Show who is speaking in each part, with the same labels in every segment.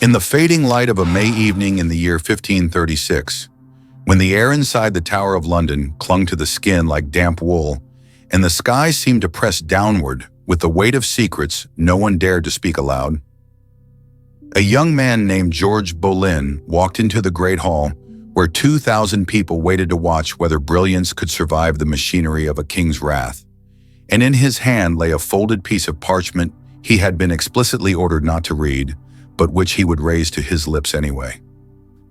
Speaker 1: In the fading light of a May evening in the year 1536, when the air inside the Tower of London clung to the skin like damp wool, and the sky seemed to press downward with the weight of secrets no one dared to speak aloud, a young man named George Boleyn walked into the great hall where 2,000 people waited to watch whether brilliance could survive the machinery of a king's wrath. And in his hand lay a folded piece of parchment he had been explicitly ordered not to read, but which he would raise to his lips anyway.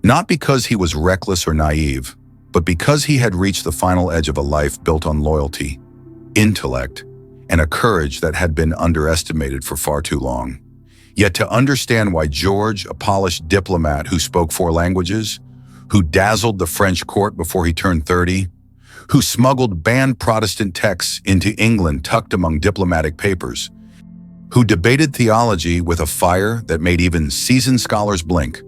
Speaker 1: Not because he was reckless or naive, but because he had reached the final edge of a life built on loyalty, intellect, and a courage that had been underestimated for far too long. Yet to understand why George, a polished diplomat who spoke 4 languages, who dazzled the French court before he turned 30, who smuggled banned Protestant texts into England tucked among diplomatic papers, who debated theology with a fire that made even seasoned scholars blink,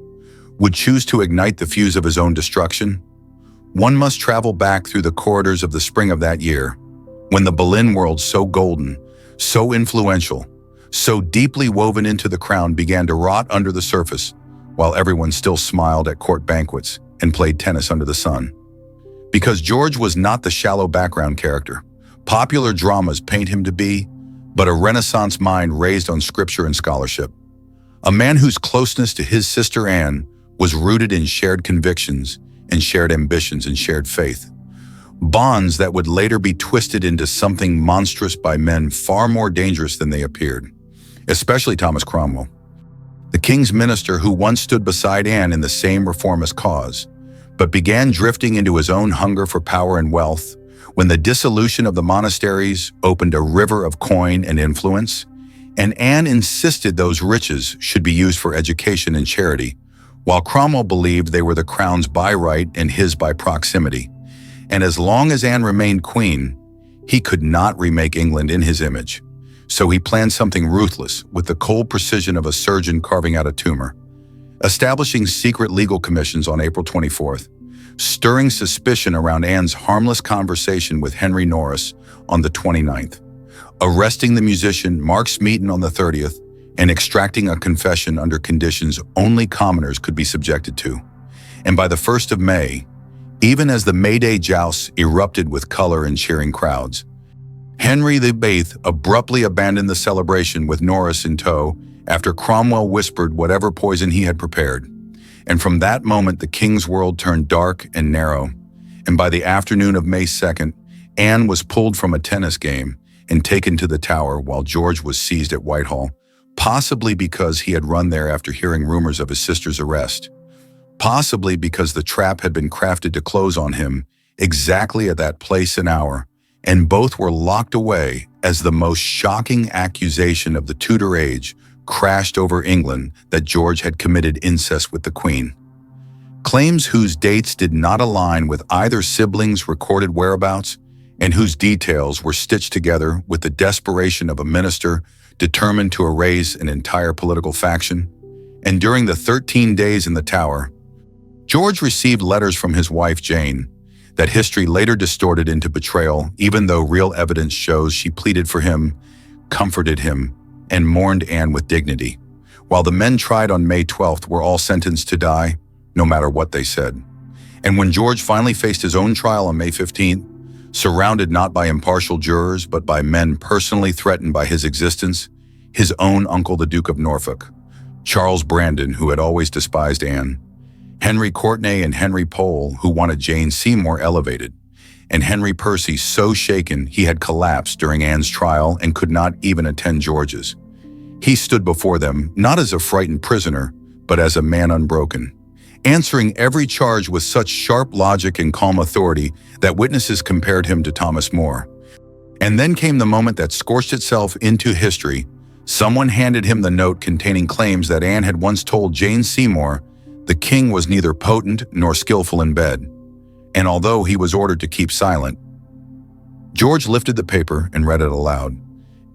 Speaker 1: would choose to ignite the fuse of his own destruction, one must travel back through the corridors of the spring of that year, when the Boleyn world so golden, so influential, so deeply woven into the crown began to rot under the surface, while everyone still smiled at court banquets and played tennis under the sun. Because George was not the shallow background character popular dramas paint him to be, but a Renaissance mind raised on scripture and scholarship. A man whose closeness to his sister Anne was rooted in shared convictions and shared ambitions and shared faith. Bonds that would later be twisted into something monstrous by men far more dangerous than they appeared, especially Thomas Cromwell, the king's minister who once stood beside Anne in the same reformist cause, but began drifting into his own hunger for power and wealth when the dissolution of the monasteries opened a river of coin and influence, and Anne insisted those riches should be used for education and charity, while Cromwell believed they were the crown's by right and his by proximity. And as long as Anne remained queen, he could not remake England in his image. So he planned something ruthless with the cold precision of a surgeon carving out a tumor, establishing secret legal commissions on April 24th, stirring suspicion around Anne's harmless conversation with Henry Norris on the 29th, arresting the musician Mark Smeaton on the 30th, and extracting a confession under conditions only commoners could be subjected to. And by the 1st of May, even as the May Day jousts erupted with color and cheering crowds, Henry VIII abruptly abandoned the celebration with Norris in tow after Cromwell whispered whatever poison he had prepared. And from that moment, the king's world turned dark and narrow. And by the afternoon of May 2nd, Anne was pulled from a tennis game and taken to the Tower while George was seized at Whitehall, possibly because he had run there after hearing rumors of his sister's arrest. Possibly because the trap had been crafted to close on him exactly at that place and hour, and both were locked away as the most shocking accusation of the Tudor age crashed over England that George had committed incest with the Queen. Claims whose dates did not align with either sibling's recorded whereabouts and whose details were stitched together with the desperation of a minister determined to erase an entire political faction. And during the 13 days in the Tower, George received letters from his wife Jane that history later distorted into betrayal, even though real evidence shows she pleaded for him, comforted him, and mourned Anne with dignity, while the men tried on May 12th were all sentenced to die, no matter what they said. And when George finally faced his own trial on May 15th, surrounded not by impartial jurors, but by men personally threatened by his existence, his own uncle, the Duke of Norfolk, Charles Brandon, who had always despised Anne, Henry Courtenay and Henry Pole, who wanted Jane Seymour elevated, and Henry Percy so shaken he had collapsed during Anne's trial and could not even attend George's. He stood before them, not as a frightened prisoner, but as a man unbroken, answering every charge with such sharp logic and calm authority that witnesses compared him to Thomas More. And then came the moment that scorched itself into history. Someone handed him the note containing claims that Anne had once told Jane Seymour the king was neither potent nor skillful in bed. And although he was ordered to keep silent, George lifted the paper and read it aloud,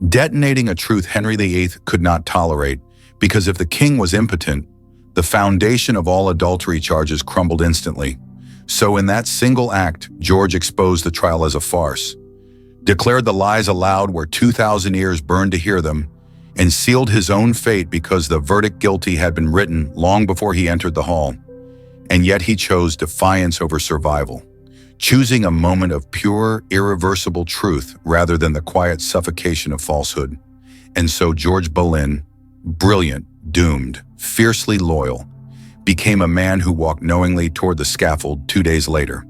Speaker 1: detonating a truth Henry VIII could not tolerate, because if the king was impotent, the foundation of all adultery charges crumbled instantly. So in that single act, George exposed the trial as a farce, declared the lies aloud where 2,000 ears burned to hear them, and sealed his own fate because the verdict guilty had been written long before he entered the hall. And yet he chose defiance over survival, choosing a moment of pure, irreversible truth rather than the quiet suffocation of falsehood. And so George Boleyn, brilliant, doomed, fiercely loyal, became a man who walked knowingly toward the scaffold 2 days later,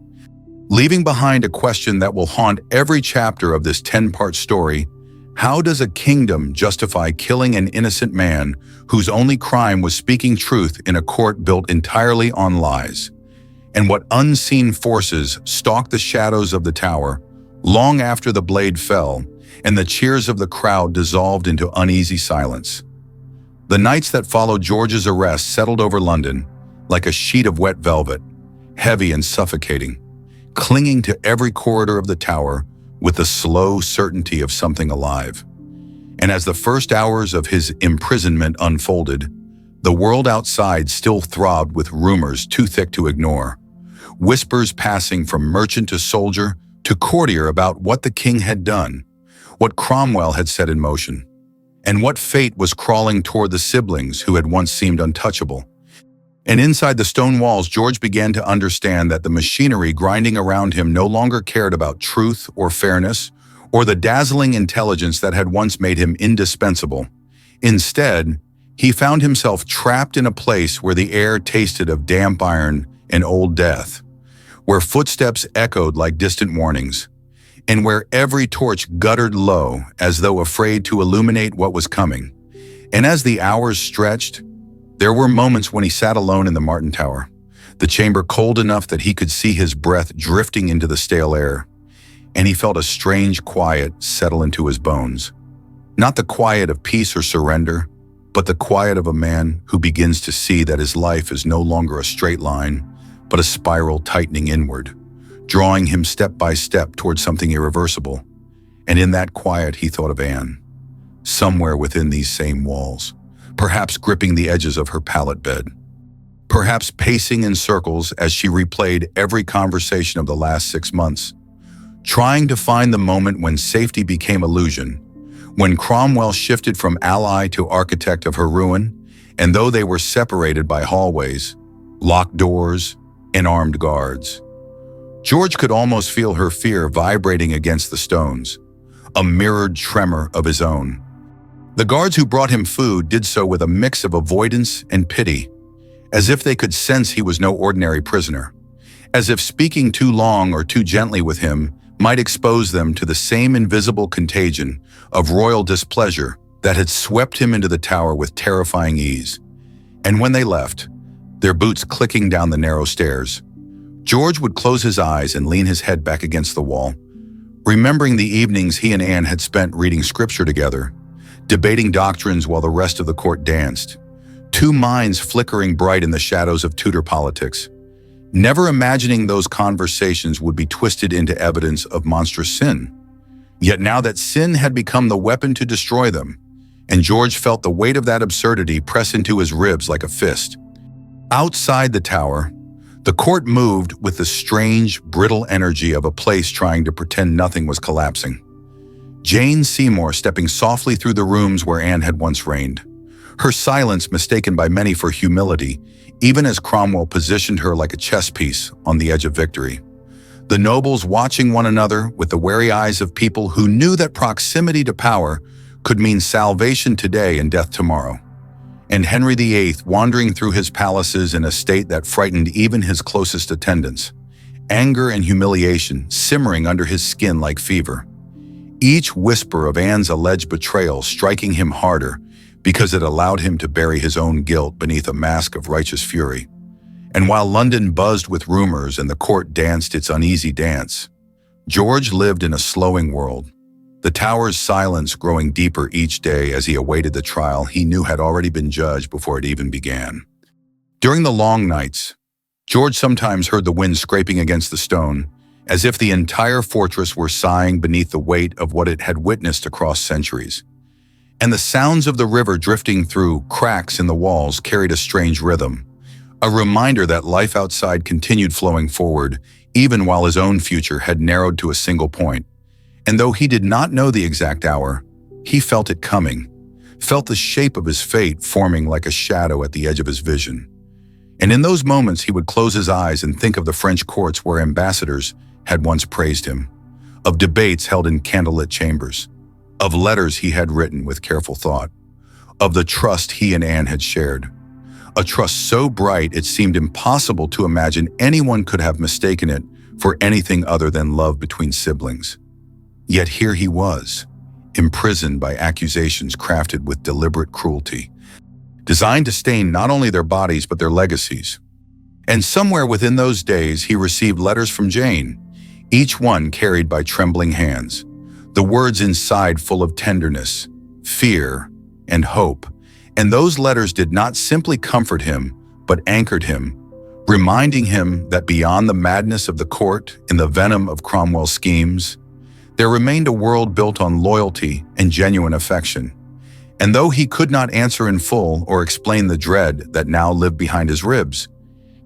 Speaker 1: leaving behind a question that will haunt every chapter of this 10-part story. How does a kingdom justify killing an innocent man whose only crime was speaking truth in a court built entirely on lies? And what unseen forces stalked the shadows of the tower long after the blade fell and the cheers of the crowd dissolved into uneasy silence? The nights that followed George's arrest settled over London like a sheet of wet velvet, heavy and suffocating, clinging to every corridor of the tower with the slow certainty of something alive. And as the first hours of his imprisonment unfolded, the world outside still throbbed with rumors too thick to ignore, whispers passing from merchant to soldier to courtier about what the king had done, what Cromwell had set in motion, and what fate was crawling toward the siblings who had once seemed untouchable. And inside the stone walls, George began to understand that the machinery grinding around him no longer cared about truth or fairness or the dazzling intelligence that had once made him indispensable. Instead, he found himself trapped in a place where the air tasted of damp iron and old death, where footsteps echoed like distant warnings, and where every torch guttered low as though afraid to illuminate what was coming. And as the hours stretched, there were moments when he sat alone in the Martin Tower, the chamber cold enough that he could see his breath drifting into the stale air, and he felt a strange quiet settle into his bones. Not the quiet of peace or surrender, but the quiet of a man who begins to see that his life is no longer a straight line, but a spiral tightening inward, drawing him step by step towards something irreversible. And in that quiet, he thought of Anne, somewhere within these same walls, perhaps gripping the edges of her pallet bed, perhaps pacing in circles as she replayed every conversation of the last 6 months, trying to find the moment when safety became illusion, when Cromwell shifted from ally to architect of her ruin, and though they were separated by hallways, locked doors, and armed guards, George could almost feel her fear vibrating against the stones, a mirrored tremor of his own. The guards who brought him food did so with a mix of avoidance and pity, as if they could sense he was no ordinary prisoner, as if speaking too long or too gently with him might expose them to the same invisible contagion of royal displeasure that had swept him into the tower with terrifying ease. And when they left, their boots clicking down the narrow stairs, George would close his eyes and lean his head back against the wall, remembering the evenings he and Anne had spent reading scripture together, debating doctrines while the rest of the court danced, two minds flickering bright in the shadows of Tudor politics, never imagining those conversations would be twisted into evidence of monstrous sin. Yet now that sin had become the weapon to destroy them, and George felt the weight of that absurdity press into his ribs like a fist. Outside the tower, the court moved with the strange, brittle energy of a place trying to pretend nothing was collapsing. Jane Seymour stepping softly through the rooms where Anne had once reigned, her silence mistaken by many for humility, even as Cromwell positioned her like a chess piece on the edge of victory. The nobles watching one another with the wary eyes of people who knew that proximity to power could mean salvation today and death tomorrow. And Henry VIII wandering through his palaces in a state that frightened even his closest attendants, anger and humiliation simmering under his skin like fever. Each whisper of Anne's alleged betrayal striking him harder because it allowed him to bury his own guilt beneath a mask of righteous fury. And while London buzzed with rumors and the court danced its uneasy dance, George lived in a slowing world, the tower's silence growing deeper each day as he awaited the trial he knew had already been judged before it even began. During the long nights, George sometimes heard the wind scraping against the stone, as if the entire fortress were sighing beneath the weight of what it had witnessed across centuries. And the sounds of the river drifting through cracks in the walls carried a strange rhythm, a reminder that life outside continued flowing forward, even while his own future had narrowed to a single point. And though he did not know the exact hour, he felt it coming, felt the shape of his fate forming like a shadow at the edge of his vision. And in those moments, he would close his eyes and think of the French courts where ambassadors had once praised him, of debates held in candlelit chambers, of letters he had written with careful thought, of the trust he and Anne had shared. A trust so bright it seemed impossible to imagine anyone could have mistaken it for anything other than love between siblings. Yet here he was, imprisoned by accusations crafted with deliberate cruelty, designed to stain not only their bodies but their legacies. And somewhere within those days he received letters from Jane, each one carried by trembling hands, the words inside full of tenderness, fear, and hope. And those letters did not simply comfort him, but anchored him, reminding him that beyond the madness of the court and the venom of Cromwell's schemes, there remained a world built on loyalty and genuine affection. And though he could not answer in full or explain the dread that now lived behind his ribs,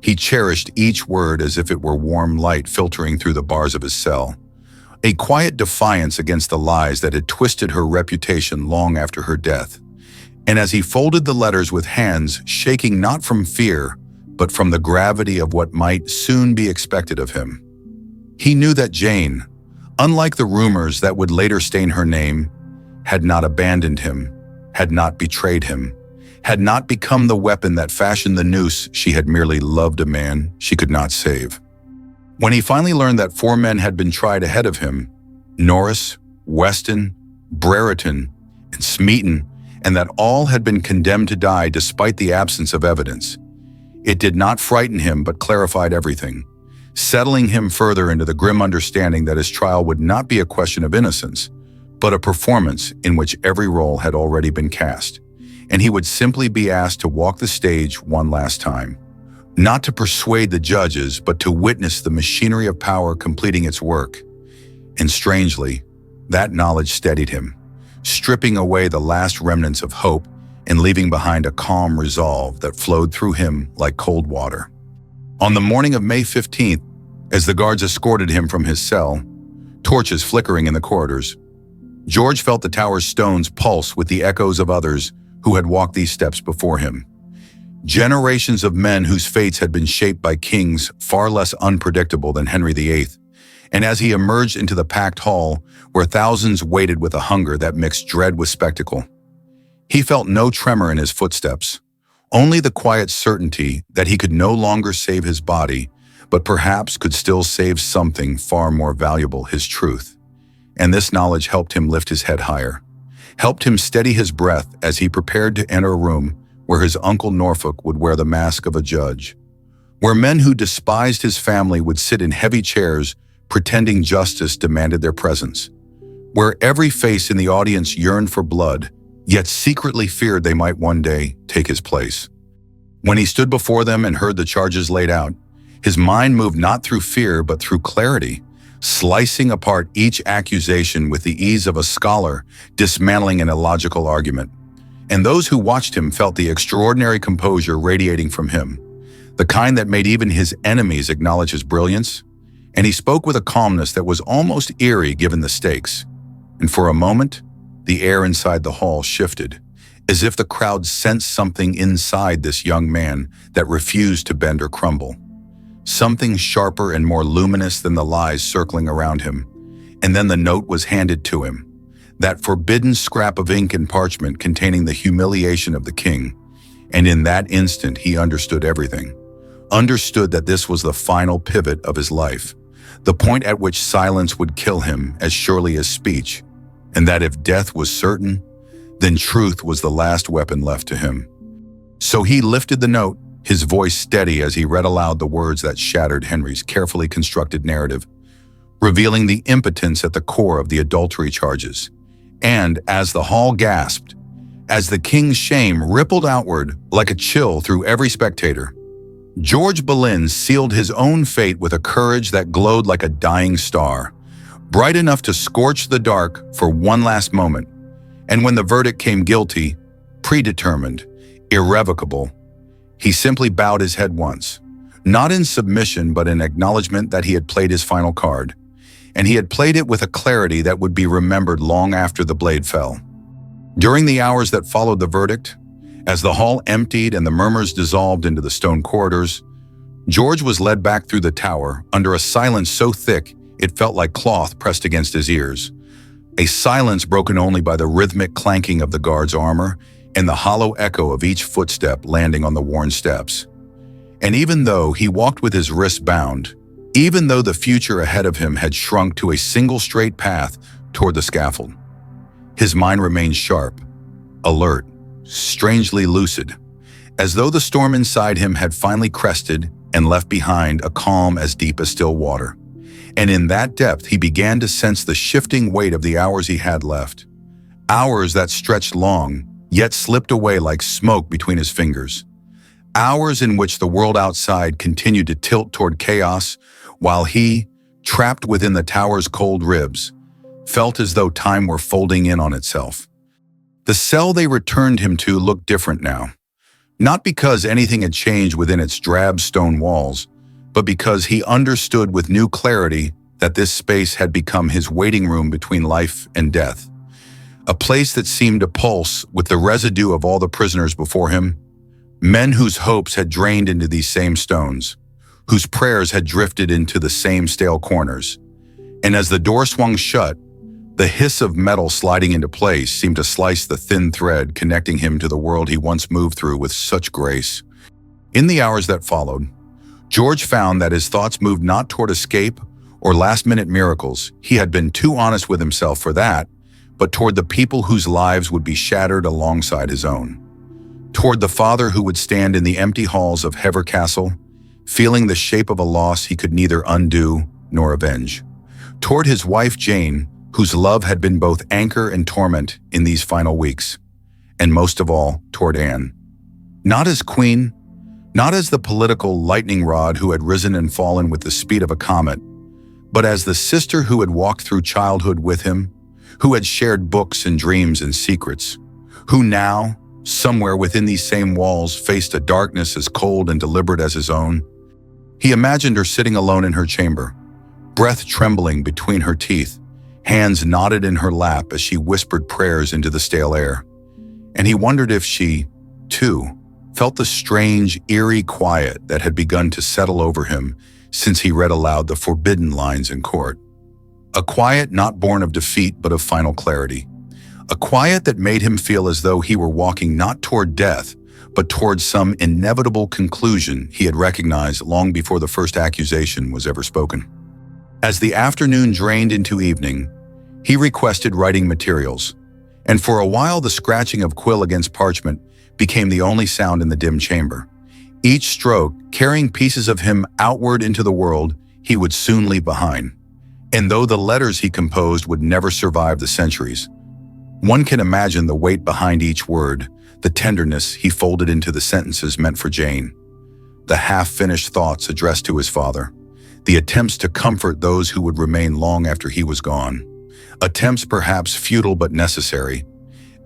Speaker 1: he cherished each word as if it were warm light filtering through the bars of his cell, a quiet defiance against the lies that had twisted her reputation long after her death. And as he folded the letters with hands shaking not from fear, but from the gravity of what might soon be expected of him, he knew that Jane, unlike the rumors that would later stain her name, had not abandoned him, had not betrayed him, had not become the weapon that fashioned the noose she had merely loved a man she could not save. When he finally learned that 4 men had been tried ahead of him, Norris, Weston, Brereton, and Smeaton, and that all had been condemned to die despite the absence of evidence, it did not frighten him but clarified everything, settling him further into the grim understanding that his trial would not be a question of innocence, but a performance in which every role had already been cast, and he would simply be asked to walk the stage one last time, not to persuade the judges, but to witness the machinery of power completing its work. And strangely, that knowledge steadied him, stripping away the last remnants of hope and leaving behind a calm resolve that flowed through him like cold water. On the morning of May 15th, as the guards escorted him from his cell, torches flickering in the corridors, George felt the tower's stones pulse with the echoes of others who had walked these steps before him. Generations of men whose fates had been shaped by kings far less unpredictable than Henry VIII. And as he emerged into the packed hall, where thousands waited with a hunger that mixed dread with spectacle, he felt no tremor in his footsteps, only the quiet certainty that he could no longer save his body, but perhaps could still save something far more valuable, his truth. And this knowledge helped him lift his head higher, helped him steady his breath as he prepared to enter a room where his uncle Norfolk would wear the mask of a judge, where men who despised his family would sit in heavy chairs pretending justice demanded their presence, where every face in the audience yearned for blood, yet secretly feared they might one day take his place. When he stood before them and heard the charges laid out, his mind moved not through fear but through clarity, slicing apart each accusation with the ease of a scholar dismantling an illogical argument. And those who watched him felt the extraordinary composure radiating from him, the kind that made even his enemies acknowledge his brilliance. And he spoke with a calmness that was almost eerie given the stakes. And for a moment, the air inside the hall shifted, as if the crowd sensed something inside this young man that refused to bend or crumble. Something sharper and more luminous than the lies circling around him. And then the note was handed to him, that forbidden scrap of ink and parchment containing the humiliation of the king. And in that instant, he understood everything. Understood that this was the final pivot of his life, the point at which silence would kill him as surely as speech, and that if death was certain, then truth was the last weapon left to him. So he lifted the note, his voice steady as he read aloud the words that shattered Henry's carefully constructed narrative, revealing the impotence at the core of the adultery charges. And as the hall gasped, as the king's shame rippled outward like a chill through every spectator, George Boleyn sealed his own fate with a courage that glowed like a dying star, bright enough to scorch the dark for one last moment. And when the verdict came guilty, predetermined, irrevocable, he simply bowed his head once, not in submission but in acknowledgement that he had played his final card, and he had played it with a clarity that would be remembered long after the blade fell. During the hours that followed the verdict, as the hall emptied and the murmurs dissolved into the stone corridors, George was led back through the tower under a silence so thick it felt like cloth pressed against his ears, a silence broken only by the rhythmic clanking of the guard's armor and the hollow echo of each footstep landing on the worn steps. And even though he walked with his wrists bound, even though the future ahead of him had shrunk to a single straight path toward the scaffold, his mind remained sharp, alert, strangely lucid, as though the storm inside him had finally crested and left behind a calm as deep as still water. And in that depth, he began to sense the shifting weight of the hours he had left. Hours that stretched long, yet slipped away like smoke between his fingers. Hours in which the world outside continued to tilt toward chaos, while he, trapped within the tower's cold ribs, felt as though time were folding in on itself. The cell they returned him to looked different now, not because anything had changed within its drab stone walls, but because he understood with new clarity that this space had become his waiting room between life and death, a place that seemed to pulse with the residue of all the prisoners before him, men whose hopes had drained into these same stones, whose prayers had drifted into the same stale corners. And as the door swung shut, the hiss of metal sliding into place seemed to slice the thin thread connecting him to the world he once moved through with such grace. In the hours that followed, George found that his thoughts moved not toward escape or last-minute miracles. He had been too honest with himself for that, but toward the people whose lives would be shattered alongside his own. Toward the father who would stand in the empty halls of Hever Castle, feeling the shape of a loss he could neither undo nor avenge. Toward his wife Jane, whose love had been both anchor and torment in these final weeks. And most of all, toward Anne. Not as queen, not as the political lightning rod who had risen and fallen with the speed of a comet, but as the sister who had walked through childhood with him, who had shared books and dreams and secrets, who now, somewhere within these same walls, faced a darkness as cold and deliberate as his own. He imagined her sitting alone in her chamber, breath trembling between her teeth, hands knotted in her lap as she whispered prayers into the stale air. And he wondered if she, too, felt the strange, eerie quiet that had begun to settle over him since he read aloud the forbidden lines in court. A quiet not born of defeat but of final clarity. A quiet that made him feel as though he were walking not toward death, but toward some inevitable conclusion he had recognized long before the first accusation was ever spoken. As the afternoon drained into evening, he requested writing materials, and for a while the scratching of quill against parchment became the only sound in the dim chamber. Each stroke carrying pieces of him outward into the world he would soon leave behind. And though the letters he composed would never survive the centuries, one can imagine the weight behind each word, the tenderness he folded into the sentences meant for Jane, the half-finished thoughts addressed to his father, the attempts to comfort those who would remain long after he was gone, attempts perhaps futile but necessary,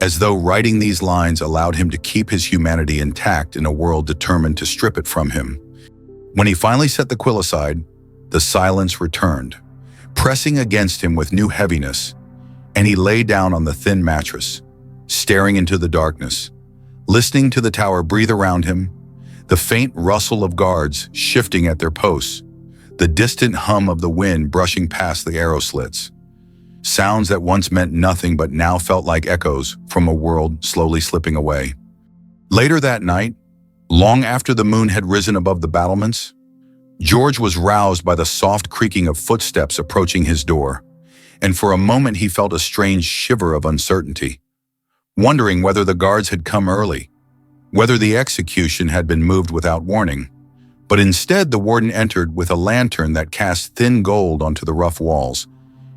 Speaker 1: as though writing these lines allowed him to keep his humanity intact in a world determined to strip it from him. When he finally set the quill aside, the silence returned, pressing against him with new heaviness, and he lay down on the thin mattress, staring into the darkness, listening to the tower breathe around him, the faint rustle of guards shifting at their posts, the distant hum of the wind brushing past the arrow slits. Sounds that once meant nothing but now felt like echoes from a world slowly slipping away. Later that night, long after the moon had risen above the battlements, George was roused by the soft creaking of footsteps approaching his door, and for a moment he felt a strange shiver of uncertainty, wondering whether the guards had come early, whether the execution had been moved without warning. But instead the warden entered with a lantern that cast thin gold onto the rough walls,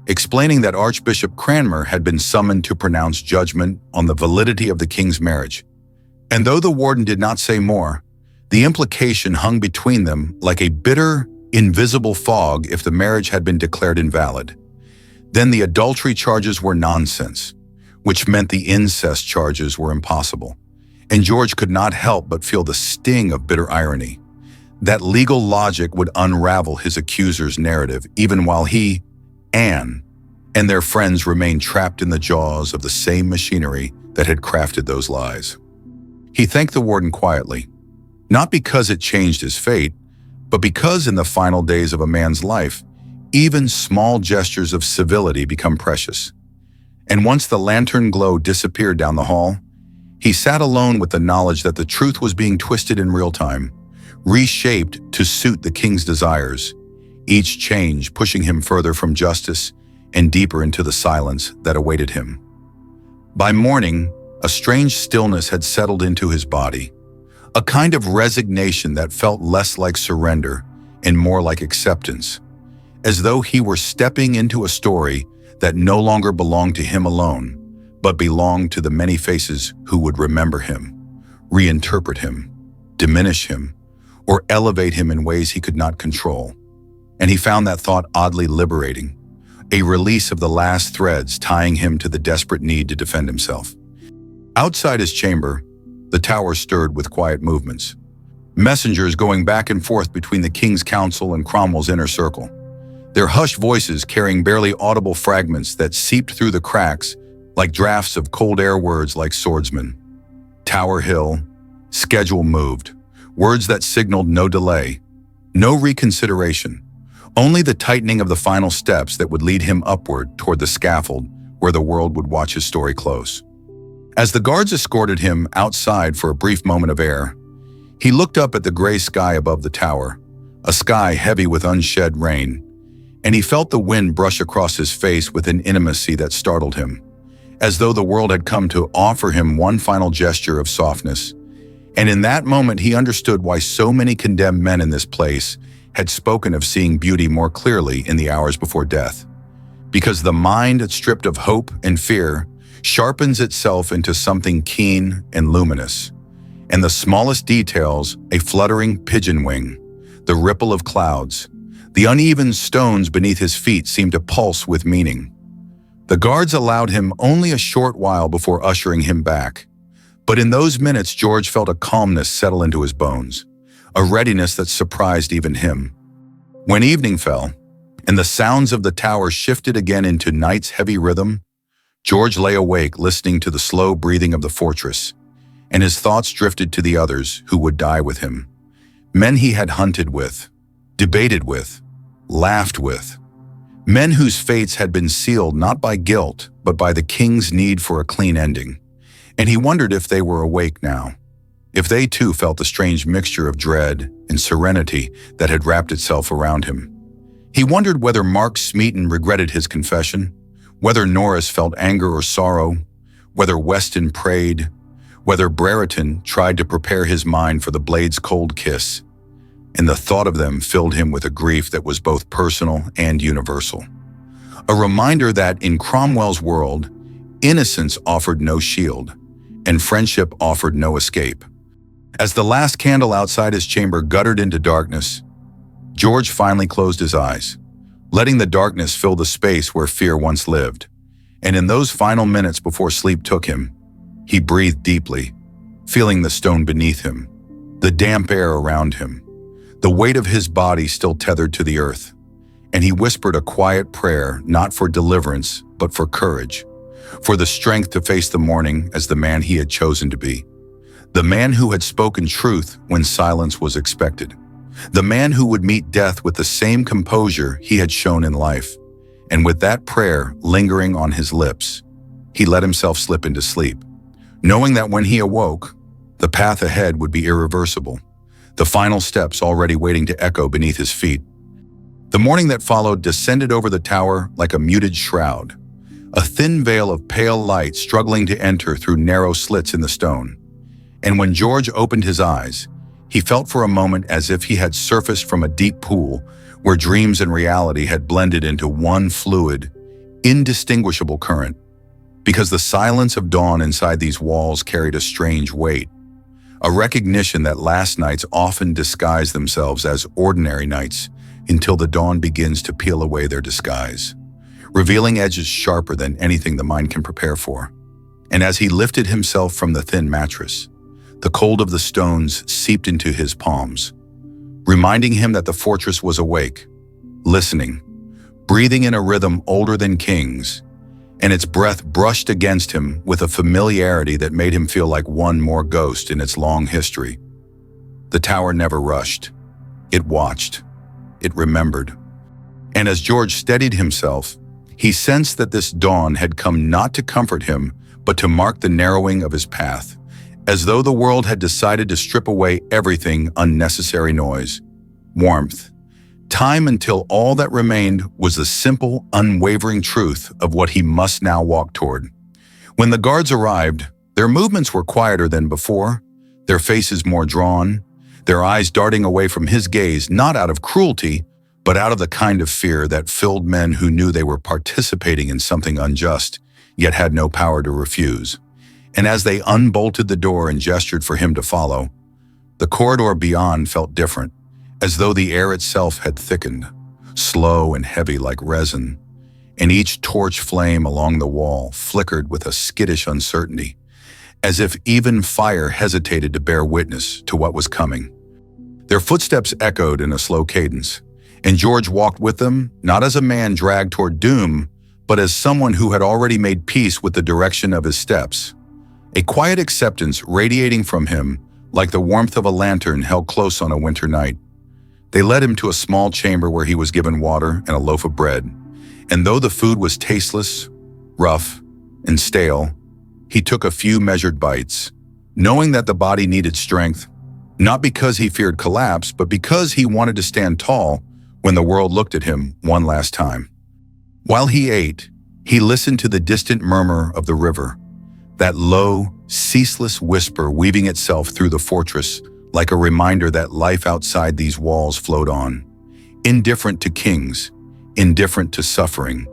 Speaker 1: explaining that Archbishop Cranmer had been summoned to pronounce judgment on the validity of the king's marriage. And though the warden did not say more, the implication hung between them like a bitter, invisible fog if the marriage had been declared invalid. Then the adultery charges were nonsense, which meant the incest charges were impossible. And George could not help but feel the sting of bitter irony. That legal logic would unravel his accuser's narrative even while he, Anne, and their friends remained trapped in the jaws of the same machinery that had crafted those lies. He thanked the warden quietly, not because it changed his fate, but because in the final days of a man's life, even small gestures of civility become precious. And once the lantern glow disappeared down the hall, he sat alone with the knowledge that the truth was being twisted in real time, reshaped to suit the king's desires, each change pushing him further from justice and deeper into the silence that awaited him. By morning, a strange stillness had settled into his body, a kind of resignation that felt less like surrender and more like acceptance, as though he were stepping into a story that no longer belonged to him alone, but belonged to the many faces who would remember him, reinterpret him, diminish him, or elevate him in ways he could not control. And he found that thought oddly liberating, a release of the last threads tying him to the desperate need to defend himself. Outside his chamber, the tower stirred with quiet movements, messengers going back and forth between the king's council and Cromwell's inner circle, their hushed voices carrying barely audible fragments that seeped through the cracks like drafts of cold air words like swordsman. Tower Hill, schedule moved, words that signaled no delay, no reconsideration, only the tightening of the final steps that would lead him upward toward the scaffold where the world would watch his story close. As the guards escorted him outside for a brief moment of air, he looked up at the gray sky above the tower, a sky heavy with unshed rain, and he felt the wind brush across his face with an intimacy that startled him, as though the world had come to offer him one final gesture of softness. And in that moment, he understood why so many condemned men in this place had spoken of seeing beauty more clearly in the hours before death. Because the mind, stripped of hope and fear, sharpens itself into something keen and luminous. And the smallest details, a fluttering pigeon wing, the ripple of clouds, the uneven stones beneath his feet seemed to pulse with meaning. The guards allowed him only a short while before ushering him back. But in those minutes, George felt a calmness settle into his bones, a readiness that surprised even him. When evening fell, and the sounds of the tower shifted again into night's heavy rhythm, George lay awake listening to the slow breathing of the fortress, and his thoughts drifted to the others who would die with him. Men he had hunted with, debated with, laughed with. Men whose fates had been sealed not by guilt, but by the king's need for a clean ending. And he wondered if they were awake now, if they too felt the strange mixture of dread and serenity that had wrapped itself around him. He wondered whether Mark Smeaton regretted his confession, whether Norris felt anger or sorrow, whether Weston prayed, whether Brereton tried to prepare his mind for the blade's cold kiss. And the thought of them filled him with a grief that was both personal and universal. A reminder that in Cromwell's world, innocence offered no shield, and friendship offered no escape. As the last candle outside his chamber guttered into darkness, George finally closed his eyes, letting the darkness fill the space where fear once lived. And in those final minutes before sleep took him, he breathed deeply, feeling the stone beneath him, the damp air around him, the weight of his body still tethered to the earth. And he whispered a quiet prayer, not for deliverance, but for courage, for the strength to face the morning as the man he had chosen to be. The man who had spoken truth when silence was expected. The man who would meet death with the same composure he had shown in life. And with that prayer lingering on his lips, he let himself slip into sleep, knowing that when he awoke, the path ahead would be irreversible, the final steps already waiting to echo beneath his feet. The morning that followed descended over the tower like a muted shroud, a thin veil of pale light struggling to enter through narrow slits in the stone. And when George opened his eyes, he felt for a moment as if he had surfaced from a deep pool where dreams and reality had blended into one fluid, indistinguishable current. Because the silence of dawn inside these walls carried a strange weight, a recognition that last nights often disguise themselves as ordinary nights until the dawn begins to peel away their disguise, revealing edges sharper than anything the mind can prepare for. And as he lifted himself from the thin mattress, the cold of the stones seeped into his palms, reminding him that the fortress was awake, listening, breathing in a rhythm older than kings, and its breath brushed against him with a familiarity that made him feel like one more ghost in its long history. The tower never rushed. It watched. It remembered. And as George steadied himself, he sensed that this dawn had come not to comfort him, but to mark the narrowing of his path, as though the world had decided to strip away everything unnecessary noise, warmth, time, until all that remained was the simple, unwavering truth of what he must now walk toward. When the guards arrived, their movements were quieter than before, their faces more drawn, their eyes darting away from his gaze, not out of cruelty, but out of the kind of fear that filled men who knew they were participating in something unjust, yet had no power to refuse. And as they unbolted the door and gestured for him to follow, the corridor beyond felt different, as though the air itself had thickened, slow and heavy like resin, and each torch flame along the wall flickered with a skittish uncertainty, as if even fire hesitated to bear witness to what was coming. Their footsteps echoed in a slow cadence, and George walked with them, not as a man dragged toward doom, but as someone who had already made peace with the direction of his steps, a quiet acceptance radiating from him like the warmth of a lantern held close on a winter night. They led him to a small chamber where he was given water and a loaf of bread, and though the food was tasteless, rough, and stale, he took a few measured bites, knowing that the body needed strength, not because he feared collapse, but because he wanted to stand tall when the world looked at him one last time. While he ate, he listened to the distant murmur of the river, that low, ceaseless whisper weaving itself through the fortress like a reminder that life outside these walls flowed on, indifferent to kings, indifferent to suffering,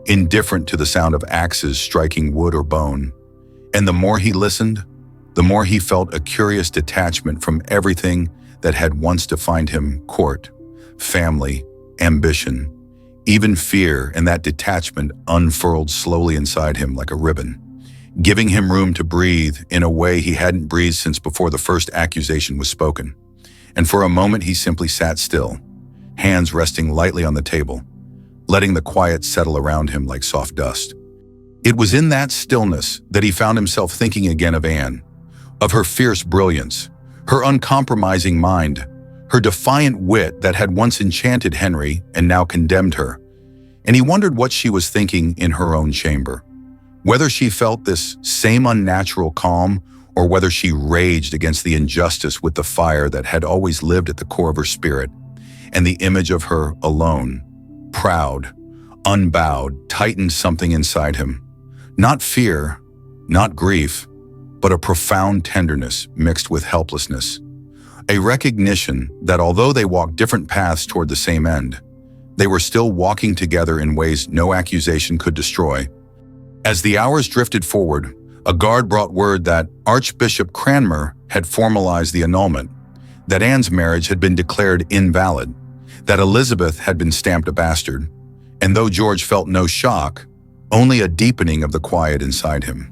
Speaker 1: indifferent to the sound of axes striking wood or bone. And the more he listened, the more he felt a curious detachment from everything that had once defined him: court, family, ambition, even fear, and that detachment unfurled slowly inside him like a ribbon, giving him room to breathe in a way he hadn't breathed since before the first accusation was spoken. And for a moment he simply sat still, hands resting lightly on the table, letting the quiet settle around him like soft dust. It was in that stillness that he found himself thinking again of Anne, of her fierce brilliance, her uncompromising mind, her defiant wit that had once enchanted Henry and now condemned her. And he wondered what she was thinking in her own chamber, whether she felt this same unnatural calm, or whether she raged against the injustice with the fire that had always lived at the core of her spirit, and the image of her alone, proud, unbowed, tightened something inside him. Not fear, not grief, but a profound tenderness mixed with helplessness. A recognition that although they walked different paths toward the same end, they were still walking together in ways no accusation could destroy. As the hours drifted forward, a guard brought word that Archbishop Cranmer had formalized the annulment, that Anne's marriage had been declared invalid, that Elizabeth had been stamped a bastard, and though George felt no shock, only a deepening of the quiet inside him.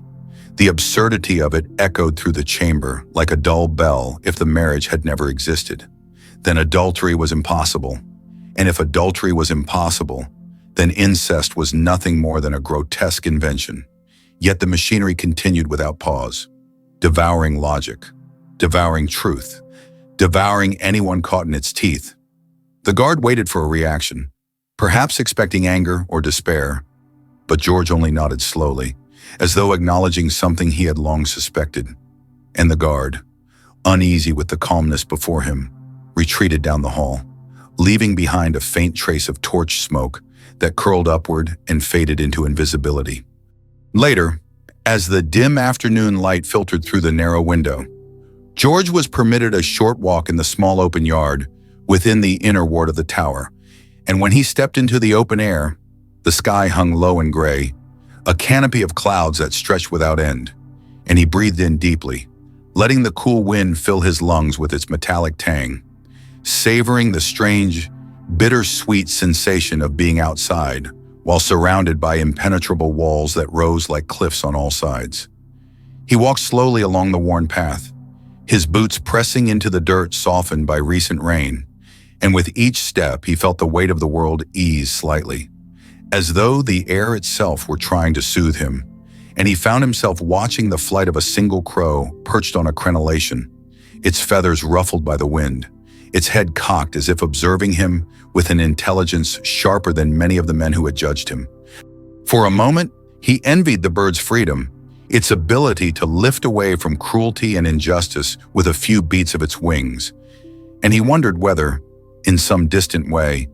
Speaker 1: The absurdity of it echoed through the chamber like a dull bell. If the marriage had never existed, then adultery was impossible. And if adultery was impossible, then incest was nothing more than a grotesque invention. Yet the machinery continued without pause, devouring logic, devouring truth, devouring anyone caught in its teeth. The guard waited for a reaction, perhaps expecting anger or despair, but George only nodded slowly, as though acknowledging something he had long suspected. And the guard, uneasy with the calmness before him, retreated down the hall, leaving behind a faint trace of torch smoke that curled upward and faded into invisibility. Later, as the dim afternoon light filtered through the narrow window, George was permitted a short walk in the small open yard within the inner ward of the tower, and when he stepped into the open air, the sky hung low and gray, a canopy of clouds that stretched without end, and he breathed in deeply, letting the cool wind fill his lungs with its metallic tang, savoring the strange, bittersweet sensation of being outside while surrounded by impenetrable walls that rose like cliffs on all sides. He walked slowly along the worn path, his boots pressing into the dirt softened by recent rain, and with each step he felt the weight of the world ease slightly, as though the air itself were trying to soothe him, and he found himself watching the flight of a single crow perched on a crenellation, its feathers ruffled by the wind, its head cocked as if observing him with an intelligence sharper than many of the men who had judged him. For a moment, he envied the bird's freedom, its ability to lift away from cruelty and injustice with a few beats of its wings, and he wondered whether, in some distant way,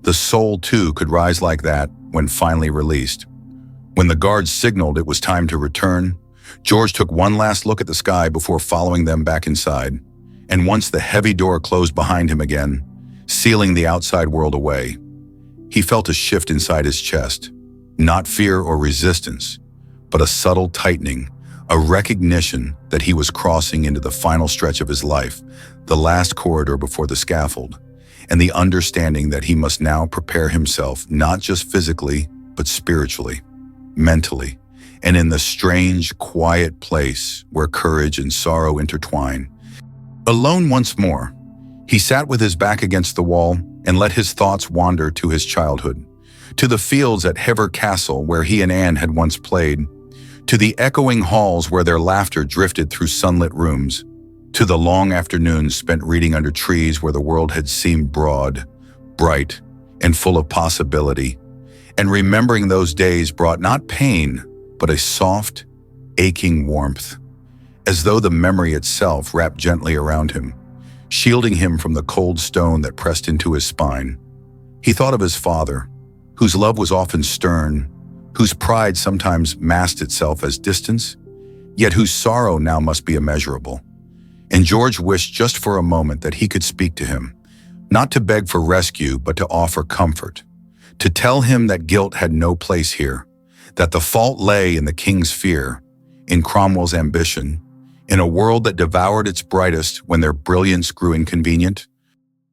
Speaker 1: the soul too could rise like that when finally released. When the guards signaled it was time to return, George took one last look at the sky before following them back inside, and once the heavy door closed behind him again, sealing the outside world away, he felt a shift inside his chest, not fear or resistance, but a subtle tightening, a recognition that he was crossing into the final stretch of his life, the last corridor before the scaffold, and the understanding that he must now prepare himself not just physically, but spiritually, mentally, and in the strange, quiet place where courage and sorrow intertwine. Alone once more, he sat with his back against the wall and let his thoughts wander to his childhood, to the fields at Hever Castle where he and Anne had once played, to the echoing halls where their laughter drifted through sunlit rooms, to the long afternoons spent reading under trees where the world had seemed broad, bright, and full of possibility. And remembering those days brought not pain, but a soft, aching warmth, as though the memory itself wrapped gently around him, shielding him from the cold stone that pressed into his spine. He thought of his father, whose love was often stern, whose pride sometimes masked itself as distance, yet whose sorrow now must be immeasurable. And George wished just for a moment that he could speak to him, not to beg for rescue, but to offer comfort, to tell him that guilt had no place here, that the fault lay in the king's fear, in Cromwell's ambition, in a world that devoured its brightest when their brilliance grew inconvenient.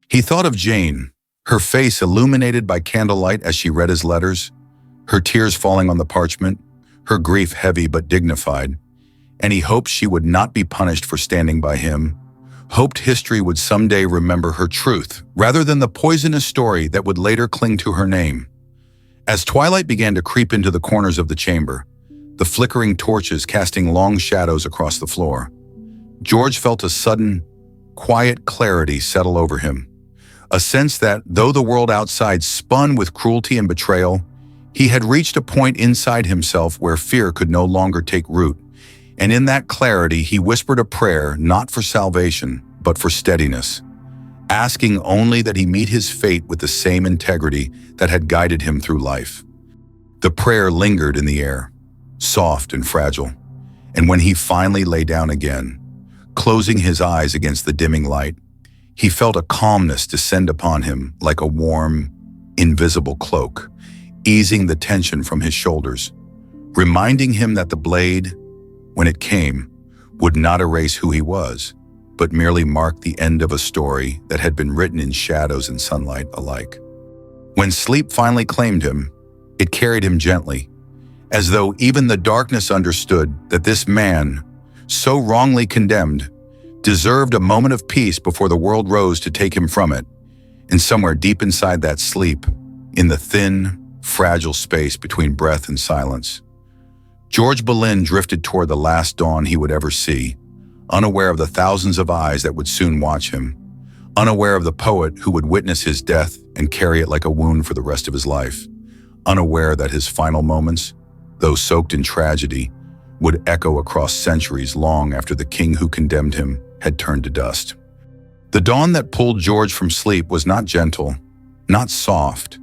Speaker 1: He thought of Jane, her face illuminated by candlelight as she read his letters, her tears falling on the parchment, her grief heavy but dignified, and he hoped she would not be punished for standing by him, hoped history would someday remember her truth, rather than the poisonous story that would later cling to her name. As twilight began to creep into the corners of the chamber, the flickering torches casting long shadows across the floor, George felt a sudden, quiet clarity settle over him, a sense that, though the world outside spun with cruelty and betrayal, he had reached a point inside himself where fear could no longer take root. And in that clarity, he whispered a prayer not for salvation, but for steadiness, asking only that he meet his fate with the same integrity that had guided him through life. The prayer lingered in the air, soft and fragile, and when he finally lay down again, closing his eyes against the dimming light, he felt a calmness descend upon him like a warm, invisible cloak, easing the tension from his shoulders, reminding him that the blade, when it came, would not erase who he was, but merely mark the end of a story that had been written in shadows and sunlight alike. When sleep finally claimed him, it carried him gently, as though even the darkness understood that this man, so wrongly condemned, deserved a moment of peace before the world rose to take him from it. And somewhere deep inside that sleep, in the thin, fragile space between breath and silence, George Boleyn drifted toward the last dawn he would ever see, unaware of the thousands of eyes that would soon watch him, unaware of the poet who would witness his death and carry it like a wound for the rest of his life, unaware that his final moments, though soaked in tragedy, would echo across centuries long after the king who condemned him had turned to dust. The dawn that pulled George from sleep was not gentle, not soft,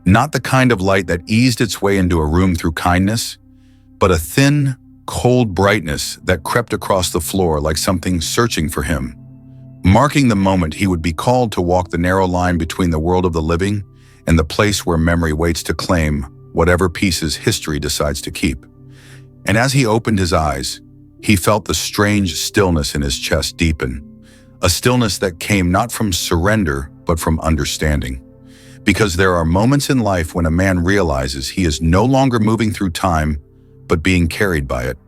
Speaker 1: not the kind of light that eased its way into a room through kindness, but a thin, cold brightness that crept across the floor like something searching for him, marking the moment he would be called to walk the narrow line between the world of the living and the place where memory waits to claim whatever pieces history decides to keep. And as he opened his eyes, he felt the strange stillness in his chest deepen, a stillness that came not from surrender, but from understanding. Because there are moments in life when a man realizes he is no longer moving through time, but being carried by it,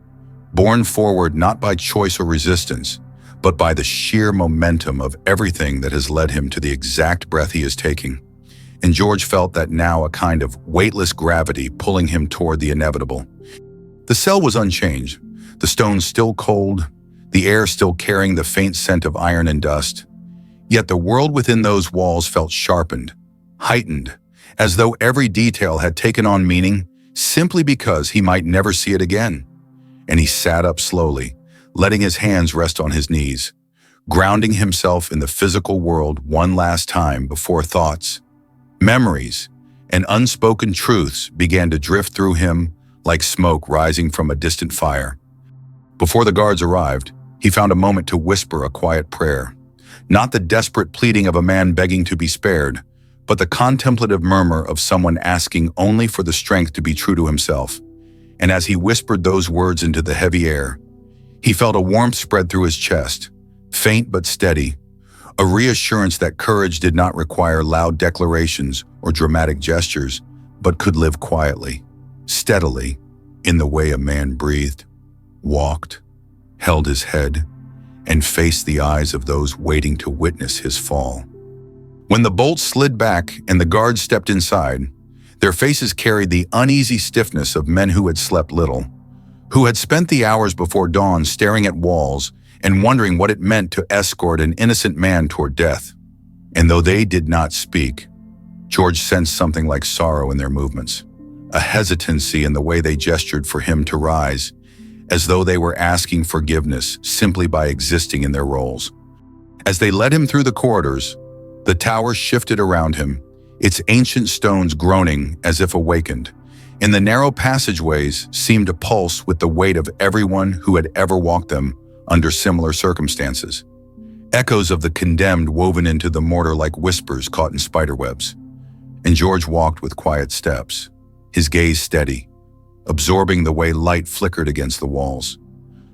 Speaker 1: borne forward not by choice or resistance, but by the sheer momentum of everything that has led him to the exact breath he is taking. and George felt that now a kind of weightless gravity pulling him toward the inevitable. The cell was unchanged, the stones still cold, the air still carrying the faint scent of iron and dust. Yet the world within those walls felt sharpened, heightened, as though every detail had taken on meaning simply because he might never see it again. And he sat up slowly, letting his hands rest on his knees, grounding himself in the physical world one last time before thoughts, memories, and unspoken truths began to drift through him like smoke rising from a distant fire. Before the guards arrived, he found a moment to whisper a quiet prayer, not the desperate pleading of a man begging to be spared, but the contemplative murmur of someone asking only for the strength to be true to himself. And as he whispered those words into the heavy air, he felt a warmth spread through his chest, faint but steady, a reassurance that courage did not require loud declarations or dramatic gestures, but could live quietly, steadily, in the way a man breathed, walked, held his head, and faced the eyes of those waiting to witness his fall. When the bolts slid back and the guards stepped inside, their faces carried the uneasy stiffness of men who had slept little, who had spent the hours before dawn staring at walls and wondering what it meant to escort an innocent man toward death. And though they did not speak, George sensed something like sorrow in their movements, a hesitancy in the way they gestured for him to rise, as though they were asking forgiveness simply by existing in their roles. As they led him through the corridors, the tower shifted around him, its ancient stones groaning as if awakened, and the narrow passageways seemed to pulse with the weight of everyone who had ever walked them under similar circumstances. Echoes of the condemned woven into the mortar like whispers caught in spiderwebs. And George walked with quiet steps, his gaze steady, absorbing the way light flickered against the walls,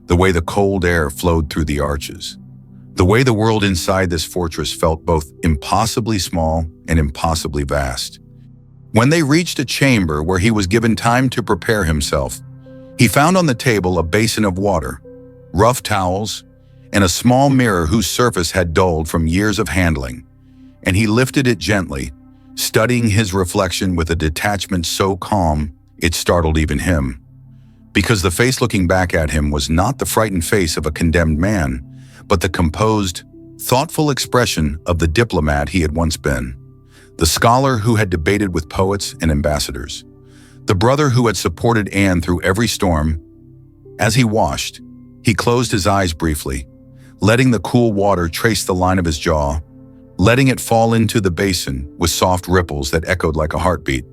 Speaker 1: the way the cold air flowed through the arches, the way the world inside this fortress felt both impossibly small and impossibly vast. When they reached a chamber where he was given time to prepare himself, he found on the table a basin of water, rough towels, and a small mirror whose surface had dulled from years of handling, and he lifted it gently, studying his reflection with a detachment so calm it startled even him. Because the face looking back at him was not the frightened face of a condemned man, but the composed, thoughtful expression of the diplomat he had once been, the scholar who had debated with poets and ambassadors, the brother who had supported Anne through every storm. As he washed, he closed his eyes briefly, letting the cool water trace the line of his jaw, letting it fall into the basin with soft ripples that echoed like a heartbeat.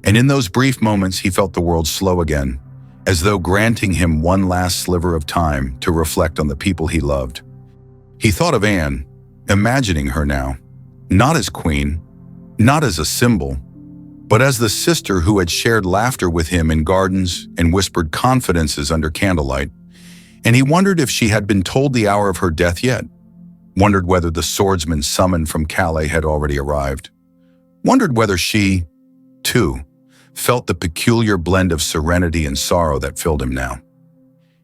Speaker 1: And in those brief moments, he felt the world slow again, as though granting him one last sliver of time to reflect on the people he loved. He thought of Anne, imagining her now, not as queen, not as a symbol, but as the sister who had shared laughter with him in gardens and whispered confidences under candlelight. And he wondered if she had been told the hour of her death yet, wondered whether the swordsman summoned from Calais had already arrived, wondered whether she, too, felt the peculiar blend of serenity and sorrow that filled him now.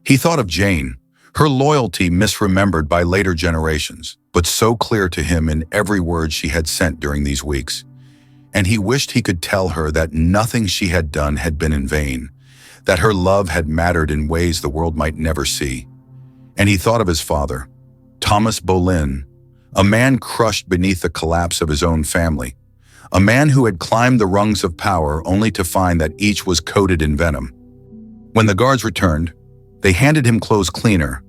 Speaker 1: He thought of Jane, her loyalty misremembered by later generations, but so clear to him in every word she had sent during these weeks. And he wished he could tell her that nothing she had done had been in vain, that her love had mattered in ways the world might never see. And he thought of his father, Thomas Boleyn, a man crushed beneath the collapse of his own family, a man who had climbed the rungs of power only to find that each was coated in venom. When the guards returned, they handed him clothes cleaner,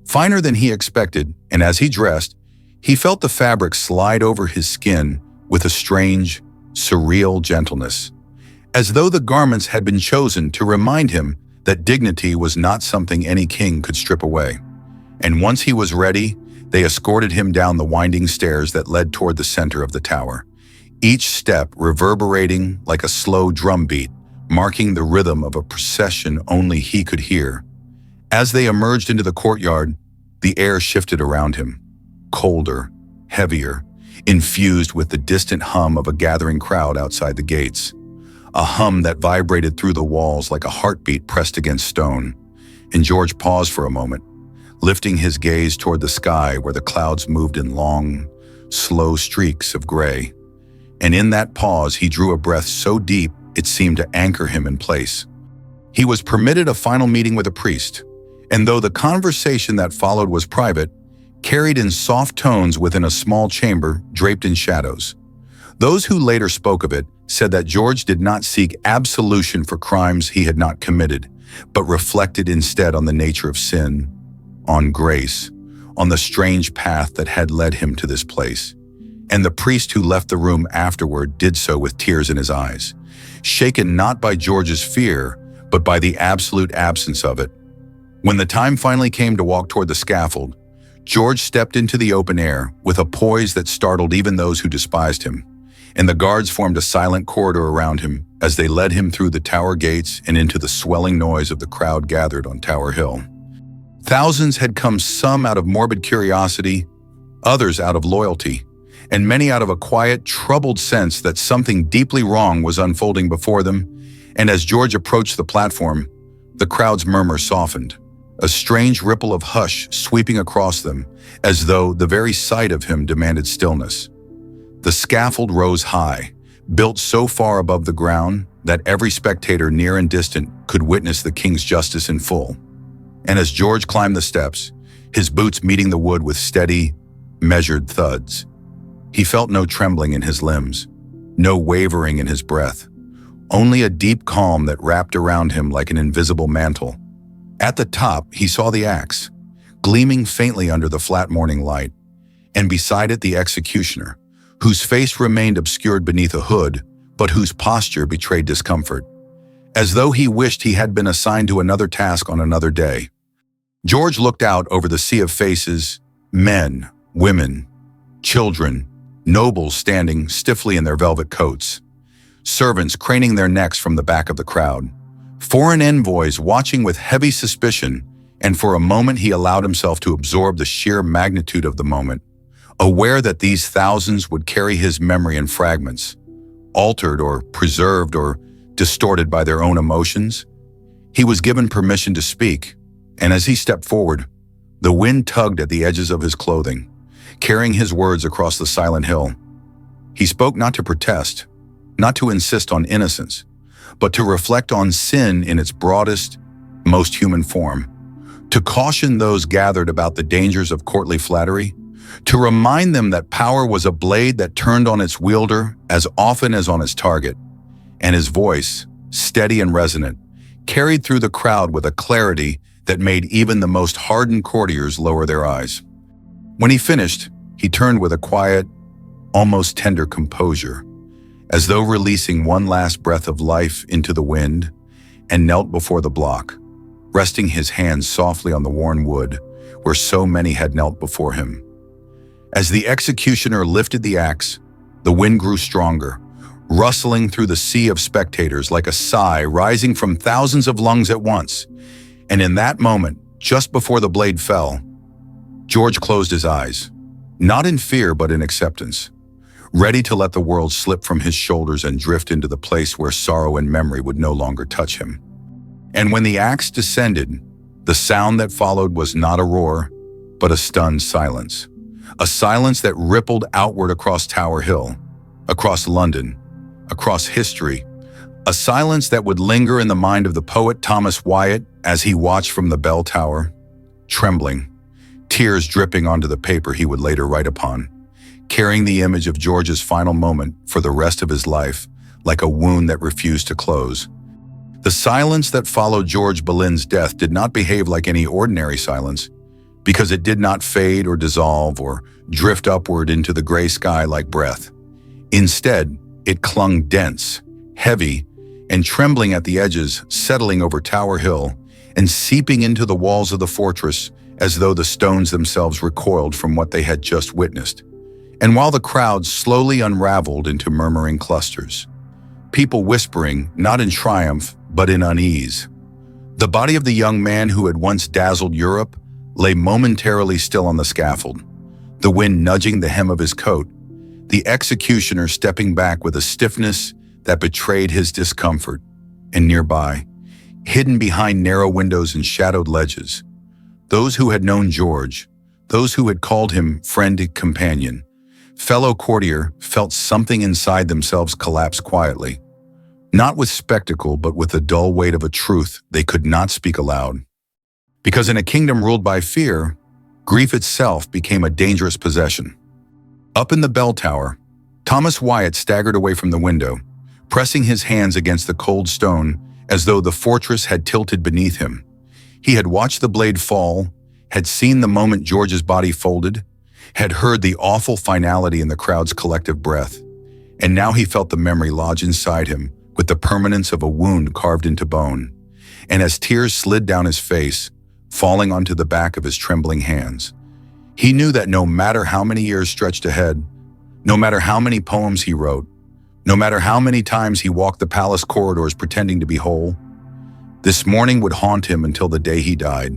Speaker 1: finer than he expected, and as he dressed, he felt the fabric slide over his skin with a strange, surreal gentleness, as though the garments had been chosen to remind him that dignity was not something any king could strip away. And once he was ready, they escorted him down the winding stairs that led toward the center of the tower, each step reverberating like a slow drumbeat, marking the rhythm of a procession only he could hear. As they emerged into the courtyard, the air shifted around him, colder, heavier, infused with the distant hum of a gathering crowd outside the gates, a hum that vibrated through the walls like a heartbeat pressed against stone. And George paused for a moment, lifting his gaze toward the sky where the clouds moved in long, slow streaks of gray. and in that pause he drew a breath so deep it seemed to anchor him in place. He was permitted a final meeting with a priest, and though the conversation that followed was private, carried in soft tones within a small chamber draped in shadows. Those who later spoke of it said that George did not seek absolution for crimes he had not committed, but reflected instead on the nature of sin, on grace, on the strange path that had led him to this place. And the priest who left the room afterward did so with tears in his eyes, shaken not by George's fear, but by the absolute absence of it. When the time finally came to walk toward the scaffold, George stepped into the open air with a poise that startled even those who despised him, and the guards formed a silent corridor around him as they led him through the tower gates and into the swelling noise of the crowd gathered on Tower Hill. Thousands had come, some out of morbid curiosity, others out of loyalty, and many out of a quiet, troubled sense that something deeply wrong was unfolding before them. And as George approached the platform, the crowd's murmur softened, a strange ripple of hush sweeping across them, as though the very sight of him demanded stillness. The scaffold rose high, built so far above the ground that every spectator near and distant could witness the king's justice in full. And as George climbed the steps, his boots meeting the wood with steady, measured thuds, he felt no trembling in his limbs, no wavering in his breath, only a deep calm that wrapped around him like an invisible mantle. At the top, he saw the axe, gleaming faintly under the flat morning light, and beside it the executioner, whose face remained obscured beneath a hood, but whose posture betrayed discomfort, as though he wished he had been assigned to another task on another day. George looked out over the sea of faces, men, women, children, nobles standing stiffly in their velvet coats, servants craning their necks from the back of the crowd, foreign envoys watching with heavy suspicion, and for a moment he allowed himself to absorb the sheer magnitude of the moment, aware that these thousands would carry his memory in fragments, altered or preserved or distorted by their own emotions. He was given permission to speak, and as he stepped forward, the wind tugged at the edges of his clothing, carrying his words across the silent hill. He spoke not to protest, not to insist on innocence, but to reflect on sin in its broadest, most human form, to caution those gathered about the dangers of courtly flattery, to remind them that power was a blade that turned on its wielder as often as on its target. And his voice, steady and resonant, carried through the crowd with a clarity that made even the most hardened courtiers lower their eyes. When he finished, he turned with a quiet, almost tender composure, as though releasing one last breath of life into the wind, and knelt before the block, resting his hands softly on the worn wood where so many had knelt before him. As the executioner lifted the axe, the wind grew stronger, rustling through the sea of spectators like a sigh rising from thousands of lungs at once. And in that moment, just before the blade fell, George closed his eyes, not in fear but in acceptance, ready to let the world slip from his shoulders and drift into the place where sorrow and memory would no longer touch him. And when the axe descended, the sound that followed was not a roar, but a stunned silence. A silence that rippled outward across Tower Hill, across London, across history. A silence that would linger in the mind of the poet Thomas Wyatt as he watched from the bell tower, trembling, tears dripping onto the paper he would later write upon, carrying the image of George's final moment for the rest of his life like a wound that refused to close. The silence that followed George Boleyn's death did not behave like any ordinary silence, because it did not fade or dissolve or drift upward into the gray sky like breath. Instead, it clung dense, heavy, and trembling at the edges, settling over Tower Hill and seeping into the walls of the fortress as though the stones themselves recoiled from what they had just witnessed. And while the crowd slowly unraveled into murmuring clusters, people whispering not in triumph but in unease, the body of the young man who had once dazzled Europe lay momentarily still on the scaffold, the wind nudging the hem of his coat, the executioner stepping back with a stiffness that betrayed his discomfort, and nearby, hidden behind narrow windows and shadowed ledges, those who had known George, those who had called him friend and companion, fellow courtier felt something inside themselves collapse quietly, not with spectacle but with the dull weight of a truth they could not speak aloud. Because in a kingdom ruled by fear, grief itself became a dangerous possession. Up in the bell tower, Thomas Wyatt staggered away from the window, pressing his hands against the cold stone as though the fortress had tilted beneath him. He had watched the blade fall, had seen the moment George's body folded, had heard the awful finality in the crowd's collective breath, and now he felt the memory lodge inside him with the permanence of a wound carved into bone. And as tears slid down his face, falling onto the back of his trembling hands, he knew that no matter how many years stretched ahead, no matter how many poems he wrote, no matter how many times he walked the palace corridors pretending to be whole, this morning would haunt him until the day he died,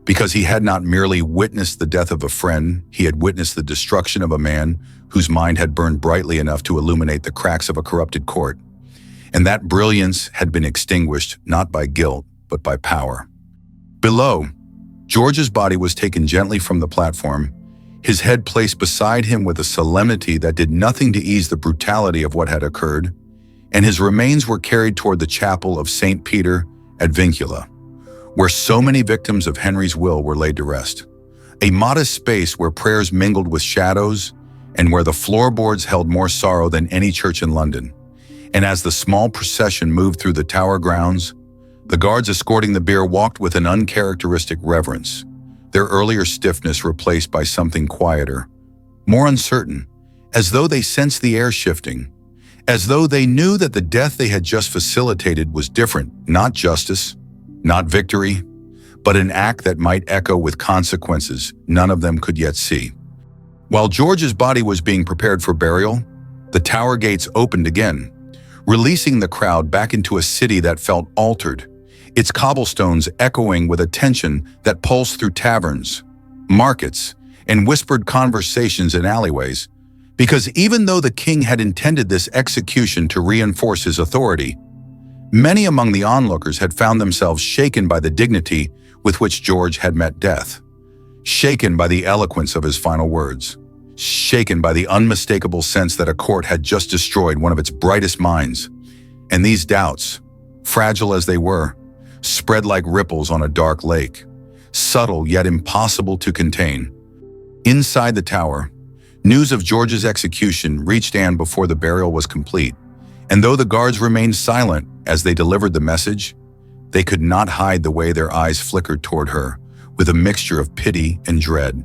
Speaker 1: because he had not merely witnessed the death of a friend, he had witnessed the destruction of a man whose mind had burned brightly enough to illuminate the cracks of a corrupted court. And that brilliance had been extinguished not by guilt, but by power. Below, George's body was taken gently from the platform, his head placed beside him with a solemnity that did nothing to ease the brutality of what had occurred, and his remains were carried toward the chapel of St. Peter at Vincula, where so many victims of Henry's will were laid to rest. A modest space where prayers mingled with shadows and where the floorboards held more sorrow than any church in London. And as the small procession moved through the tower grounds, the guards escorting the bier walked with an uncharacteristic reverence, their earlier stiffness replaced by something quieter, more uncertain, as though they sensed the air shifting, as though they knew that the death they had just facilitated was different, not justice, not victory, but an act that might echo with consequences none of them could yet see. While George's body was being prepared for burial, the tower gates opened again, releasing the crowd back into a city that felt altered, its cobblestones echoing with a tension that pulsed through taverns, markets, and whispered conversations in alleyways, because even though the king had intended this execution to reinforce his authority, many among the onlookers had found themselves shaken by the dignity with which George had met death, shaken by the eloquence of his final words, shaken by the unmistakable sense that a court had just destroyed one of its brightest minds. And these doubts, fragile as they were, spread like ripples on a dark lake, subtle yet impossible to contain. Inside the tower, news of George's execution reached Anne before the burial was complete, and though the guards remained silent as they delivered the message, they could not hide the way their eyes flickered toward her with a mixture of pity and dread.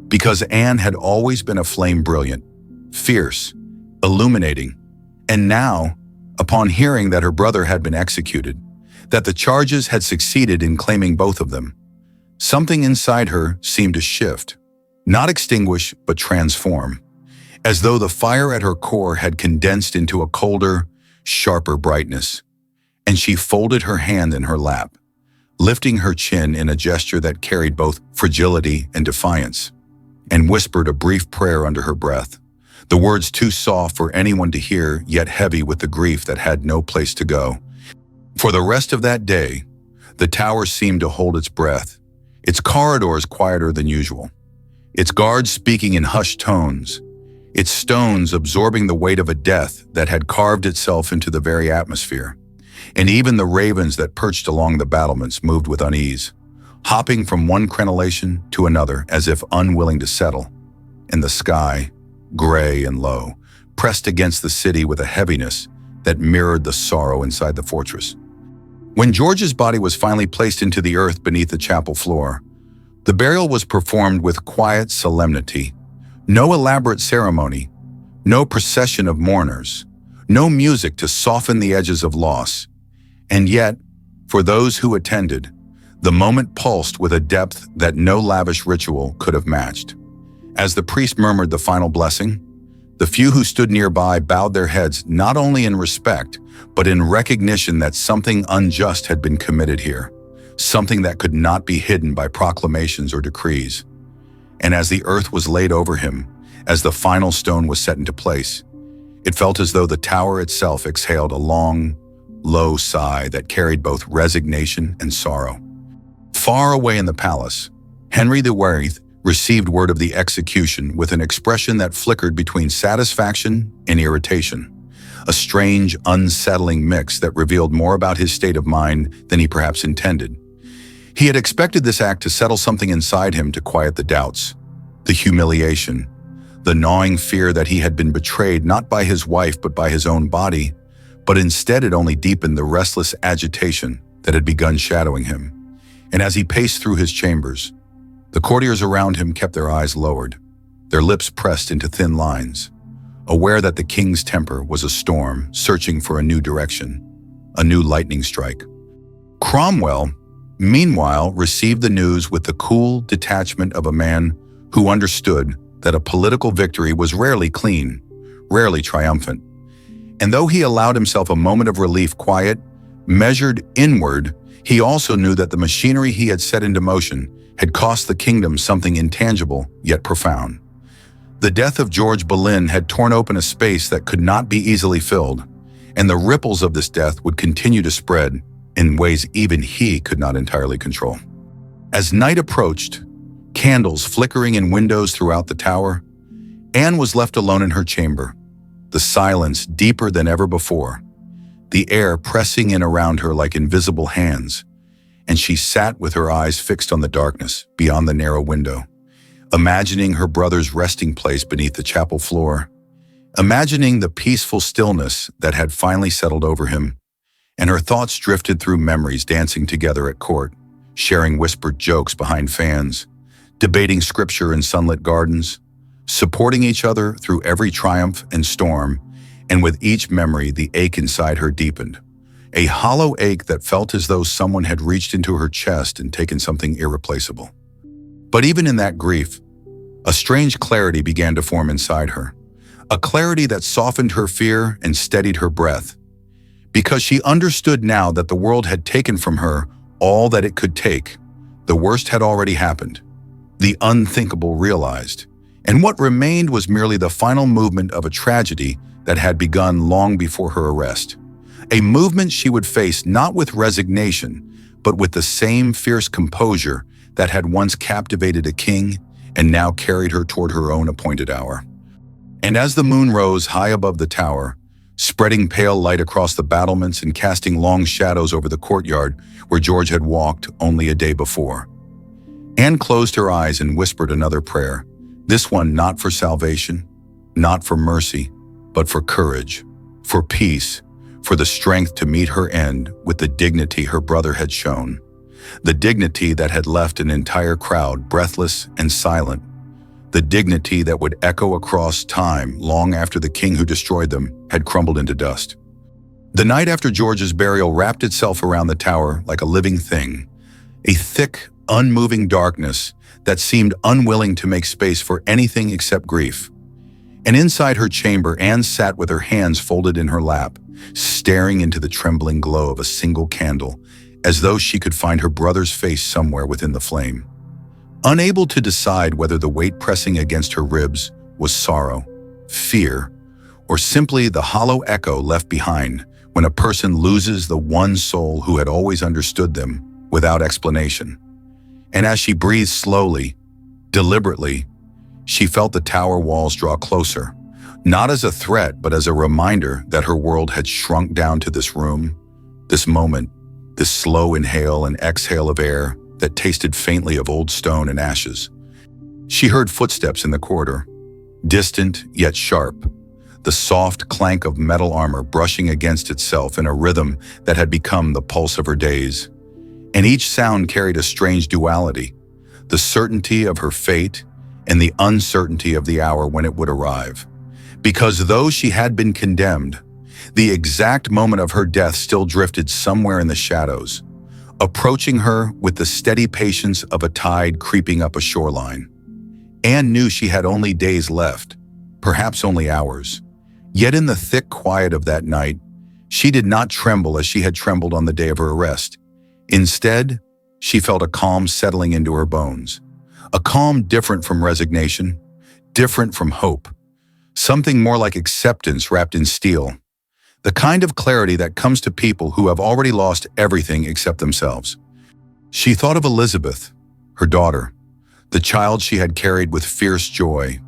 Speaker 1: Because Anne had always been a flame brilliant, fierce, illuminating, and now, upon hearing that her brother had been executed, that the charges had succeeded in claiming both of them, something inside her seemed to shift, not extinguish but transform, as though the fire at her core had condensed into a colder, sharper brightness, and she folded her hand in her lap, lifting her chin in a gesture that carried both fragility and defiance, and whispered a brief prayer under her breath, the words too soft for anyone to hear, yet heavy with the grief that had no place to go. For the rest of that day, the tower seemed to hold its breath, its corridors quieter than usual, its guards speaking in hushed tones, its stones absorbing the weight of a death that had carved itself into the very atmosphere, and even the ravens that perched along the battlements moved with unease, hopping from one crenellation to another as if unwilling to settle, and the sky, gray and low, pressed against the city with a heaviness that mirrored the sorrow inside the fortress. When George's body was finally placed into the earth beneath the chapel floor, the burial was performed with quiet solemnity. No elaborate ceremony, no procession of mourners, no music to soften the edges of loss. And yet, for those who attended, the moment pulsed with a depth that no lavish ritual could have matched. As the priest murmured the final blessing, the few who stood nearby bowed their heads not only in respect, but in recognition that something unjust had been committed here, something that could not be hidden by proclamations or decrees. And as the earth was laid over him, as the final stone was set into place, it felt as though the tower itself exhaled a long, low sigh that carried both resignation and sorrow. Far away in the palace, Henry the Weary received word of the execution with an expression that flickered between satisfaction and irritation, a strange, unsettling mix that revealed more about his state of mind than he perhaps intended. He had expected this act to settle something inside him to quiet the doubts, the humiliation, the gnawing fear that he had been betrayed not by his wife but by his own body, but instead it only deepened the restless agitation that had begun shadowing him. And as he paced through his chambers, the courtiers around him kept their eyes lowered, their lips pressed into thin lines, aware that the king's temper was a storm searching for a new direction, a new lightning strike. Cromwell, meanwhile, received the news with the cool detachment of a man who understood that a political victory was rarely clean, rarely triumphant. And though he allowed himself a moment of relief, quiet, measured inward, he also knew that the machinery he had set into motion had cost the kingdom something intangible yet profound. The death of George Boleyn had torn open a space that could not be easily filled, and the ripples of this death would continue to spread in ways even he could not entirely control. As night approached, candles flickering in windows throughout the tower, Anne was left alone in her chamber, the silence deeper than ever before, the air pressing in around her like invisible hands, and she sat with her eyes fixed on the darkness beyond the narrow window, imagining her brother's resting place beneath the chapel floor, imagining the peaceful stillness that had finally settled over him, and her thoughts drifted through memories dancing together at court, sharing whispered jokes behind fans, debating scripture in sunlit gardens, supporting each other through every triumph and storm, and with each memory the ache inside her deepened, a hollow ache that felt as though someone had reached into her chest and taken something irreplaceable. But even in that grief, a strange clarity began to form inside her, a clarity that softened her fear and steadied her breath, because she understood now that the world had taken from her all that it could take. The worst had already happened, the unthinkable realized, and what remained was merely the final movement of a tragedy that had begun long before her arrest, a movement she would face not with resignation, but with the same fierce composure that had once captivated a king and now carried her toward her own appointed hour. And as the moon rose high above the tower, spreading pale light across the battlements and casting long shadows over the courtyard where George had walked only a day before, Anne closed her eyes and whispered another prayer, this one not for salvation, not for mercy, but for courage, for peace, for the strength to meet her end with the dignity her brother had shown, the dignity that had left an entire crowd breathless and silent, the dignity that would echo across time long after the king who destroyed them had crumbled into dust. The night after George's burial wrapped itself around the tower like a living thing, a thick, unmoving darkness that seemed unwilling to make space for anything except grief. And inside her chamber, Anne sat with her hands folded in her lap, staring into the trembling glow of a single candle, as though she could find her brother's face somewhere within the flame. Unable to decide whether the weight pressing against her ribs was sorrow, fear, or simply the hollow echo left behind when a person loses the one soul who had always understood them without explanation. And as she breathed slowly, deliberately, she felt the tower walls draw closer, not as a threat, but as a reminder that her world had shrunk down to this room, this moment, this slow inhale and exhale of air that tasted faintly of old stone and ashes. She heard footsteps in the corridor, distant yet sharp, the soft clank of metal armor brushing against itself in a rhythm that had become the pulse of her days. And each sound carried a strange duality, the certainty of her fate and the uncertainty of the hour when it would arrive. Because though she had been condemned, the exact moment of her death still drifted somewhere in the shadows, approaching her with the steady patience of a tide creeping up a shoreline. Anne knew she had only days left, perhaps only hours. Yet in the thick quiet of that night, she did not tremble as she had trembled on the day of her arrest. Instead, she felt a calm settling into her bones, a calm different from resignation, different from hope, something more like acceptance wrapped in steel, the kind of clarity that comes to people who have already lost everything except themselves. She thought of Elizabeth, her daughter, the child she had carried with fierce joy,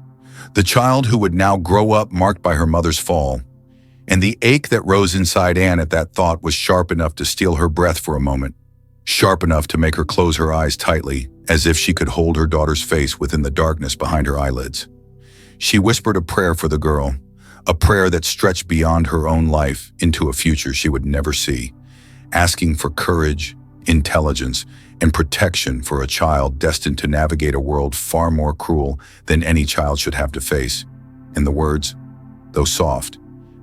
Speaker 1: the child who would now grow up marked by her mother's fall. And the ache that rose inside Anne at that thought was sharp enough to steal her breath for a moment, sharp enough to make her close her eyes tightly, as if she could hold her daughter's face within the darkness behind her eyelids. She whispered a prayer for the girl, a prayer that stretched beyond her own life into a future she would never see, asking for courage, intelligence, and protection for a child destined to navigate a world far more cruel than any child should have to face. And the words, though soft,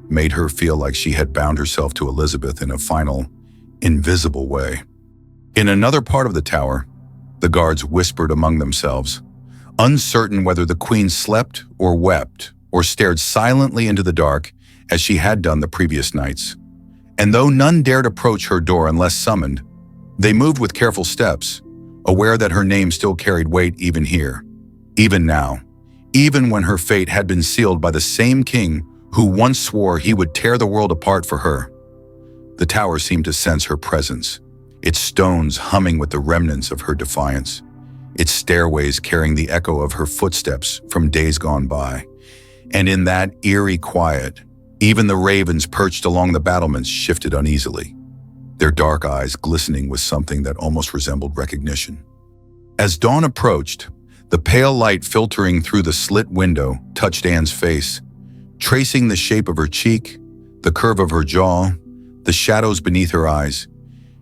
Speaker 1: made her feel like she had bound herself to Elizabeth in a final, invisible way. In another part of the tower, the guards whispered among themselves, uncertain whether the queen slept or wept or stared silently into the dark as she had done the previous nights. And though none dared approach her door unless summoned, they moved with careful steps, aware that her name still carried weight even here, even now, even when her fate had been sealed by the same king who once swore he would tear the world apart for her. The tower seemed to sense her presence, its stones humming with the remnants of her defiance, its stairways carrying the echo of her footsteps from days gone by. And in that eerie quiet, even the ravens perched along the battlements shifted uneasily, their dark eyes glistening with something that almost resembled recognition. As dawn approached, the pale light filtering through the slit window touched Anne's face, tracing the shape of her cheek, the curve of her jaw, the shadows beneath her eyes,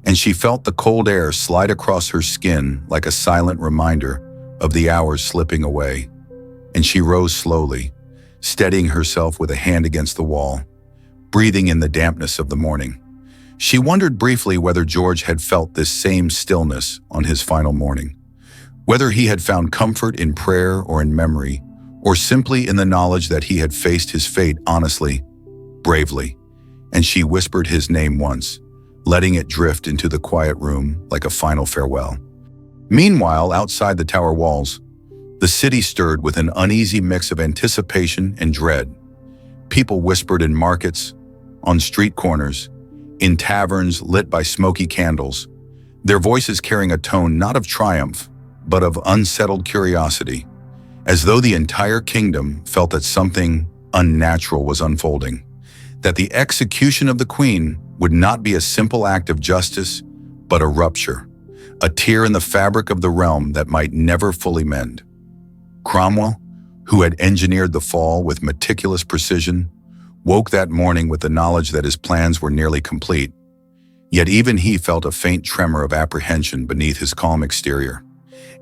Speaker 1: and she felt the cold air slide across her skin like a silent reminder of the hours slipping away. And she rose slowly, steadying herself with a hand against the wall, breathing in the dampness of the morning. She wondered briefly whether George had felt this same stillness on his final morning, whether he had found comfort in prayer or in memory, or simply in the knowledge that he had faced his fate honestly, bravely. And she whispered his name once, letting it drift into the quiet room like a final farewell. Meanwhile, outside the tower walls, the city stirred with an uneasy mix of anticipation and dread. People whispered in markets, on street corners, in taverns lit by smoky candles, their voices carrying a tone not of triumph, but of unsettled curiosity, as though the entire kingdom felt that something unnatural was unfolding, that the execution of the queen would not be a simple act of justice, but a rupture, a tear in the fabric of the realm that might never fully mend. Cromwell, who had engineered the fall with meticulous precision, woke that morning with the knowledge that his plans were nearly complete. Yet even he felt a faint tremor of apprehension beneath his calm exterior,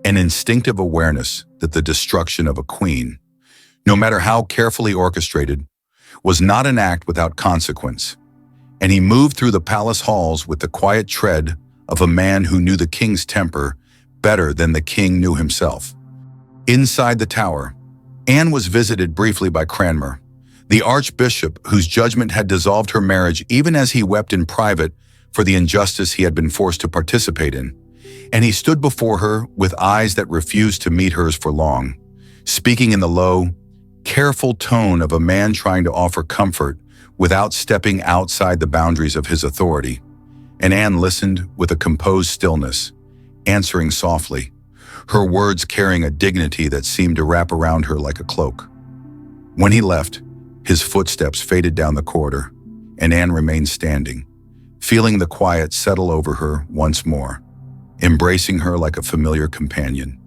Speaker 1: an instinctive awareness that the destruction of a queen, no matter how carefully orchestrated, was not an act without consequence. And he moved through the palace halls with the quiet tread of a man who knew the king's temper better than the king knew himself. Inside the tower, Anne was visited briefly by Cranmer, the archbishop whose judgment had dissolved her marriage even as he wept in private for the injustice he had been forced to participate in. And he stood before her with eyes that refused to meet hers for long, speaking in the low, careful tone of a man trying to offer comfort without stepping outside the boundaries of his authority. And Anne listened with a composed stillness, answering softly, her words carrying a dignity that seemed to wrap around her like a cloak. When he left, his footsteps faded down the corridor, and Anne remained standing, feeling the quiet settle over her once more, embracing her like a familiar companion.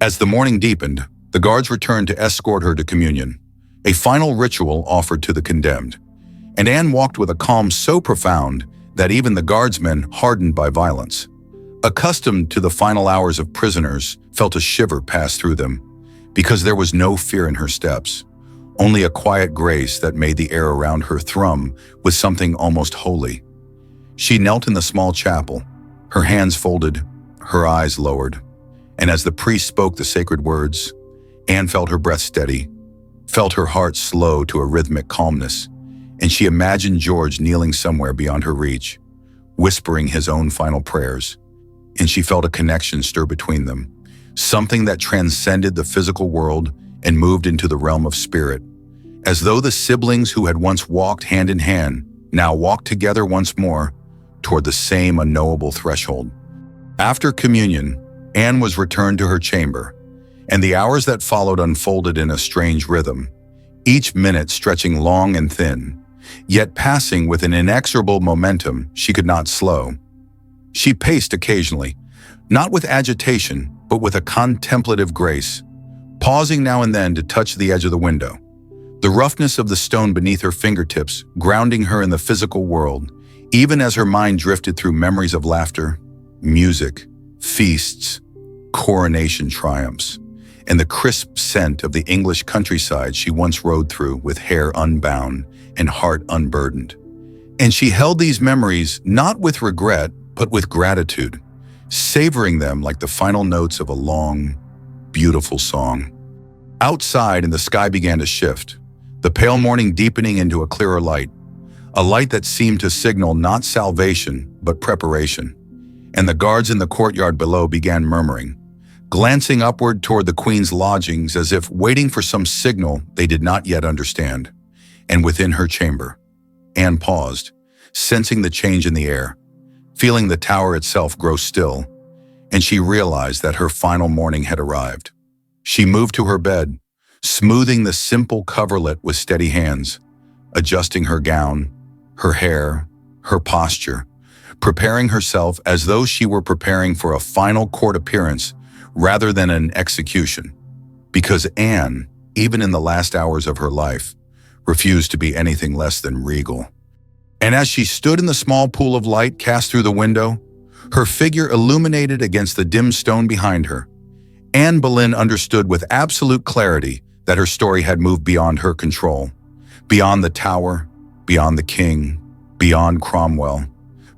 Speaker 1: As the morning deepened, the guards returned to escort her to communion, a final ritual offered to the condemned, and Anne walked with a calm so profound that even the guardsmen, hardened by violence, accustomed to the final hours of prisoners, felt a shiver pass through them, because there was no fear in her steps, only a quiet grace that made the air around her thrum with something almost holy. She knelt in the small chapel, her hands folded, her eyes lowered, and as the priest spoke the sacred words, Anne felt her breath steady, felt her heart slow to a rhythmic calmness, and she imagined George kneeling somewhere beyond her reach, whispering his own final prayers, and she felt a connection stir between them, something that transcended the physical world and moved into the realm of spirit, as though the siblings who had once walked hand in hand now walked together once more toward the same unknowable threshold. After communion, Anne was returned to her chamber, And the hours that followed unfolded in a strange rhythm, each minute stretching long and thin, yet passing with an inexorable momentum she could not slow. She paced occasionally, not with agitation, but with a contemplative grace, pausing now and then to touch the edge of the window, the roughness of the stone beneath her fingertips grounding her in the physical world, even as her mind drifted through memories of laughter, music, feasts, coronation triumphs, and the crisp scent of the English countryside she once rode through with hair unbound and heart unburdened. And she held these memories not with regret, but with gratitude, savoring them like the final notes of a long, beautiful song. Outside, and the sky began to shift, the pale morning deepening into a clearer light, a light that seemed to signal not salvation, but preparation. And the guards in the courtyard below began murmuring, glancing upward toward the queen's lodgings as if waiting for some signal they did not yet understand. And within her chamber, Anne paused, sensing the change in the air, feeling the tower itself grow still, and she realized that her final morning had arrived. She moved to her bed, smoothing the simple coverlet with steady hands, adjusting her gown, her hair, her posture, preparing herself as though she were preparing for a final court appearance rather than an execution. Because Anne, even in the last hours of her life, refused to be anything less than regal. And as she stood in the small pool of light cast through the window, her figure illuminated against the dim stone behind her, Anne Boleyn understood with absolute clarity that her story had moved beyond her control, beyond the tower, beyond the king, beyond Cromwell,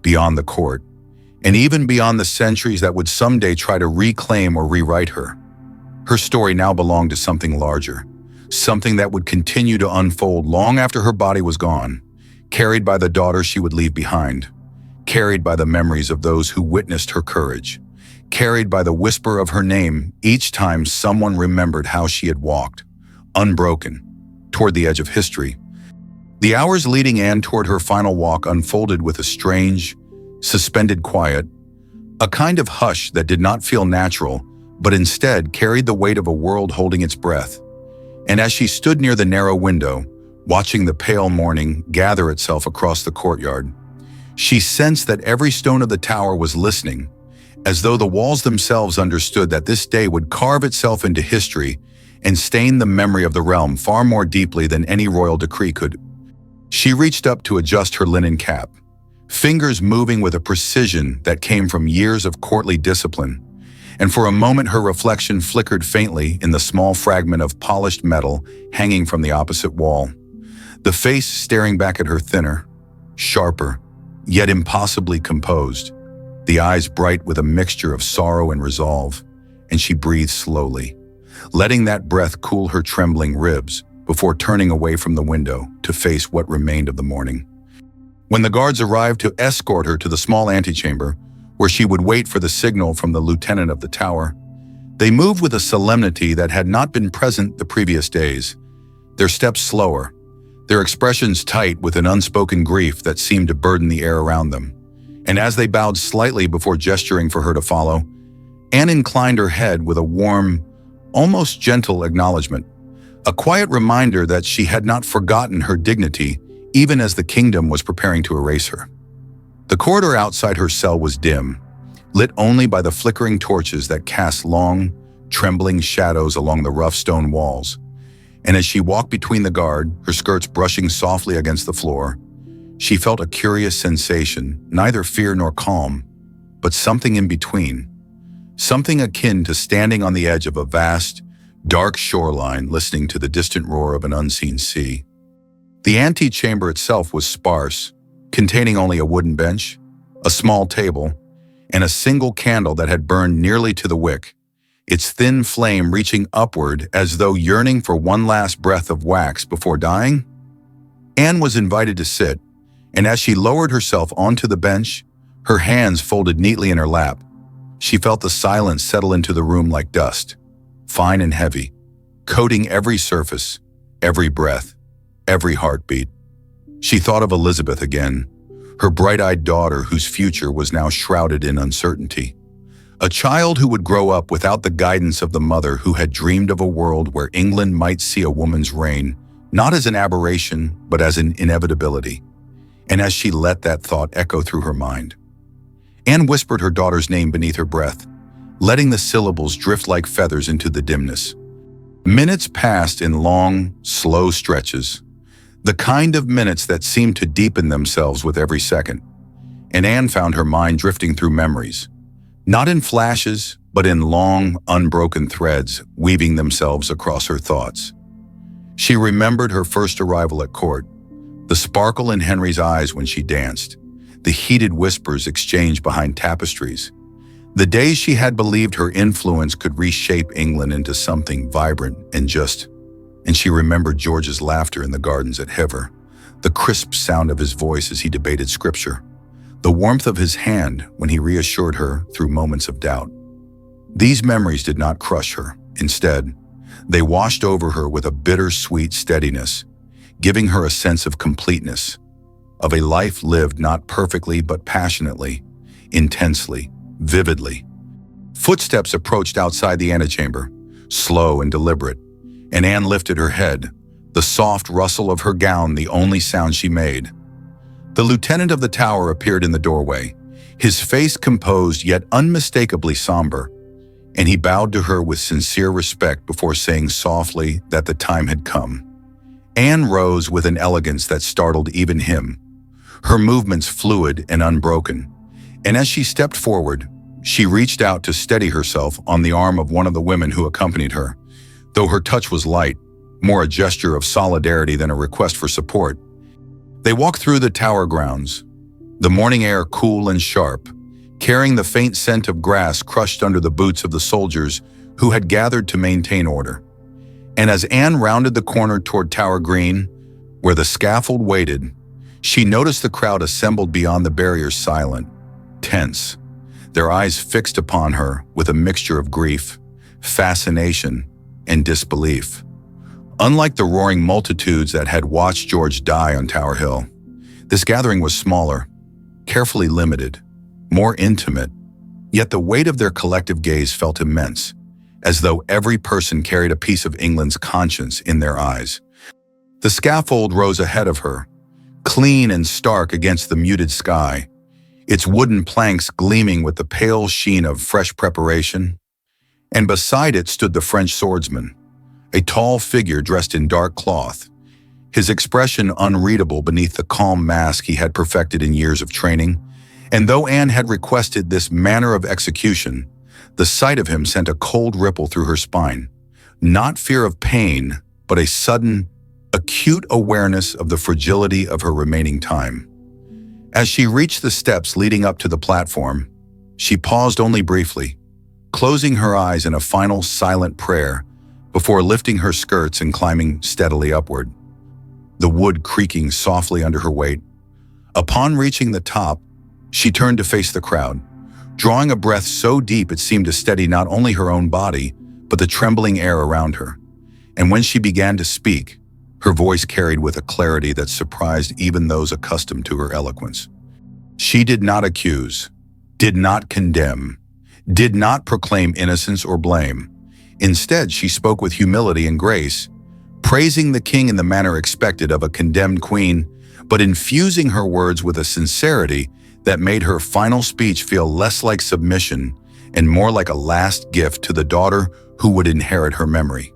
Speaker 1: beyond the court, and even beyond the centuries that would someday try to reclaim or rewrite her. Her story now belonged to something larger, something that would continue to unfold long after her body was gone, carried by the daughter she would leave behind, carried by the memories of those who witnessed her courage, carried by the whisper of her name each time someone remembered how she had walked, unbroken, toward the edge of history. The hours leading Anne toward her final walk unfolded with a strange, suspended quiet, a kind of hush that did not feel natural, but instead carried the weight of a world holding its breath. And as she stood near the narrow window, watching the pale morning gather itself across the courtyard, she sensed that every stone of the tower was listening, as though the walls themselves understood that this day would carve itself into history and stain the memory of the realm far more deeply than any royal decree could. She reached up to adjust her linen cap, fingers moving with a precision that came from years of courtly discipline, and for a moment her reflection flickered faintly in the small fragment of polished metal hanging from the opposite wall. The face staring back at her thinner, sharper, yet impossibly composed, the eyes bright with a mixture of sorrow and resolve, and she breathed slowly, letting that breath cool her trembling ribs before turning away from the window to face what remained of the morning. When the guards arrived to escort her to the small antechamber, where she would wait for the signal from the lieutenant of the tower, they moved with a solemnity that had not been present the previous days, their steps slower, their expressions tight with an unspoken grief that seemed to burden the air around them. And as they bowed slightly before gesturing for her to follow, Anne inclined her head with a warm, almost gentle acknowledgement, a quiet reminder that she had not forgotten her dignity even as the kingdom was preparing to erase her. The corridor outside her cell was dim, lit only by the flickering torches that cast long, trembling shadows along the rough stone walls. And as she walked between the guard, her skirts brushing softly against the floor, she felt a curious sensation, neither fear nor calm, but something in between, something akin to standing on the edge of a vast, dark shoreline listening to the distant roar of an unseen sea. The antechamber itself was sparse, containing only a wooden bench, a small table, and a single candle that had burned nearly to the wick, its thin flame reaching upward as though yearning for one last breath of wax before dying. Anne was invited to sit, and as she lowered herself onto the bench, her hands folded neatly in her lap, she felt the silence settle into the room like dust, fine and heavy, coating every surface, every breath, every heartbeat. She thought of Elizabeth again, her bright-eyed daughter whose future was now shrouded in uncertainty. A child who would grow up without the guidance of the mother who had dreamed of a world where England might see a woman's reign, not as an aberration, but as an inevitability. And as she let that thought echo through her mind, Anne whispered her daughter's name beneath her breath, letting the syllables drift like feathers into the dimness. Minutes passed in long, slow stretches, the kind of minutes that seemed to deepen themselves with every second. And Anne found her mind drifting through memories, not in flashes, but in long, unbroken threads weaving themselves across her thoughts. She remembered her first arrival at court, the sparkle in Henry's eyes when she danced, the heated whispers exchanged behind tapestries, the days she had believed her influence could reshape England into something vibrant and just. And she remembered George's laughter in the gardens at Hever, the crisp sound of his voice as he debated scripture, the warmth of his hand when he reassured her through moments of doubt. These memories did not crush her. Instead, they washed over her with a bittersweet steadiness, giving her a sense of completeness, of a life lived not perfectly but passionately, intensely, vividly. Footsteps approached outside the antechamber, slow and deliberate, and Anne lifted her head, the soft rustle of her gown the only sound she made. The lieutenant of the tower appeared in the doorway, his face composed yet unmistakably somber, and he bowed to her with sincere respect before saying softly that the time had come. Anne rose with an elegance that startled even him, her movements fluid and unbroken, and as she stepped forward, she reached out to steady herself on the arm of one of the women who accompanied her. Though her touch was light, more a gesture of solidarity than a request for support. They walked through the tower grounds, the morning air cool and sharp, carrying the faint scent of grass crushed under the boots of the soldiers who had gathered to maintain order. And as Anne rounded the corner toward Tower Green, where the scaffold waited, she noticed the crowd assembled beyond the barriers silent, tense, their eyes fixed upon her with a mixture of grief, fascination, and disbelief. Unlike the roaring multitudes that had watched George die on Tower Hill, this gathering was smaller, carefully limited, more intimate, yet the weight of their collective gaze felt immense, as though every person carried a piece of England's conscience in their eyes. The scaffold rose ahead of her, clean and stark against the muted sky, its wooden planks gleaming with the pale sheen of fresh preparation. And beside it stood the French swordsman, a tall figure dressed in dark cloth, his expression unreadable beneath the calm mask he had perfected in years of training. And though Anne had requested this manner of execution, the sight of him sent a cold ripple through her spine, not fear of pain, but a sudden, acute awareness of the fragility of her remaining time. As she reached the steps leading up to the platform, she paused only briefly, closing her eyes in a final silent prayer before lifting her skirts and climbing steadily upward, the wood creaking softly under her weight. Upon reaching the top, she turned to face the crowd, drawing a breath so deep it seemed to steady not only her own body, but the trembling air around her. And when she began to speak, her voice carried with a clarity that surprised even those accustomed to her eloquence. She did not accuse, did not condemn, did not proclaim innocence or blame. Instead, she spoke with humility and grace, praising the king in the manner expected of a condemned queen, but infusing her words with a sincerity that made her final speech feel less like submission and more like a last gift to the daughter who would inherit her memory.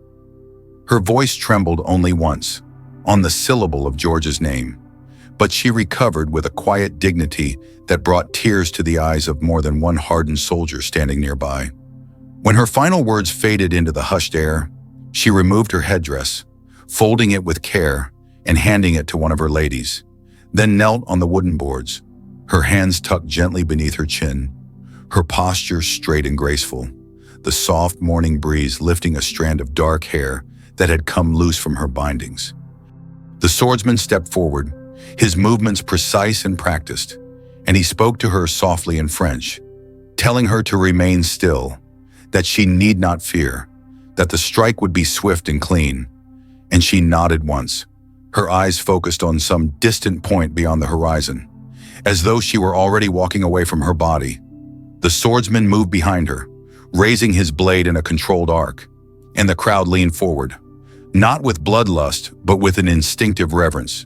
Speaker 1: Her voice trembled only once, on the syllable of George's name, but she recovered with a quiet dignity that brought tears to the eyes of more than one hardened soldier standing nearby. When her final words faded into the hushed air, she removed her headdress, folding it with care and handing it to one of her ladies, then knelt on the wooden boards, her hands tucked gently beneath her chin, her posture straight and graceful, the soft morning breeze lifting a strand of dark hair that had come loose from her bindings. The swordsman stepped forward, his movements precise and practiced, and he spoke to her softly in French, telling her to remain still, that she need not fear, that the strike would be swift and clean. And she nodded once, her eyes focused on some distant point beyond the horizon, as though she were already walking away from her body. The swordsman moved behind her, raising his blade in a controlled arc, and the crowd leaned forward, not with bloodlust, but with an instinctive reverence.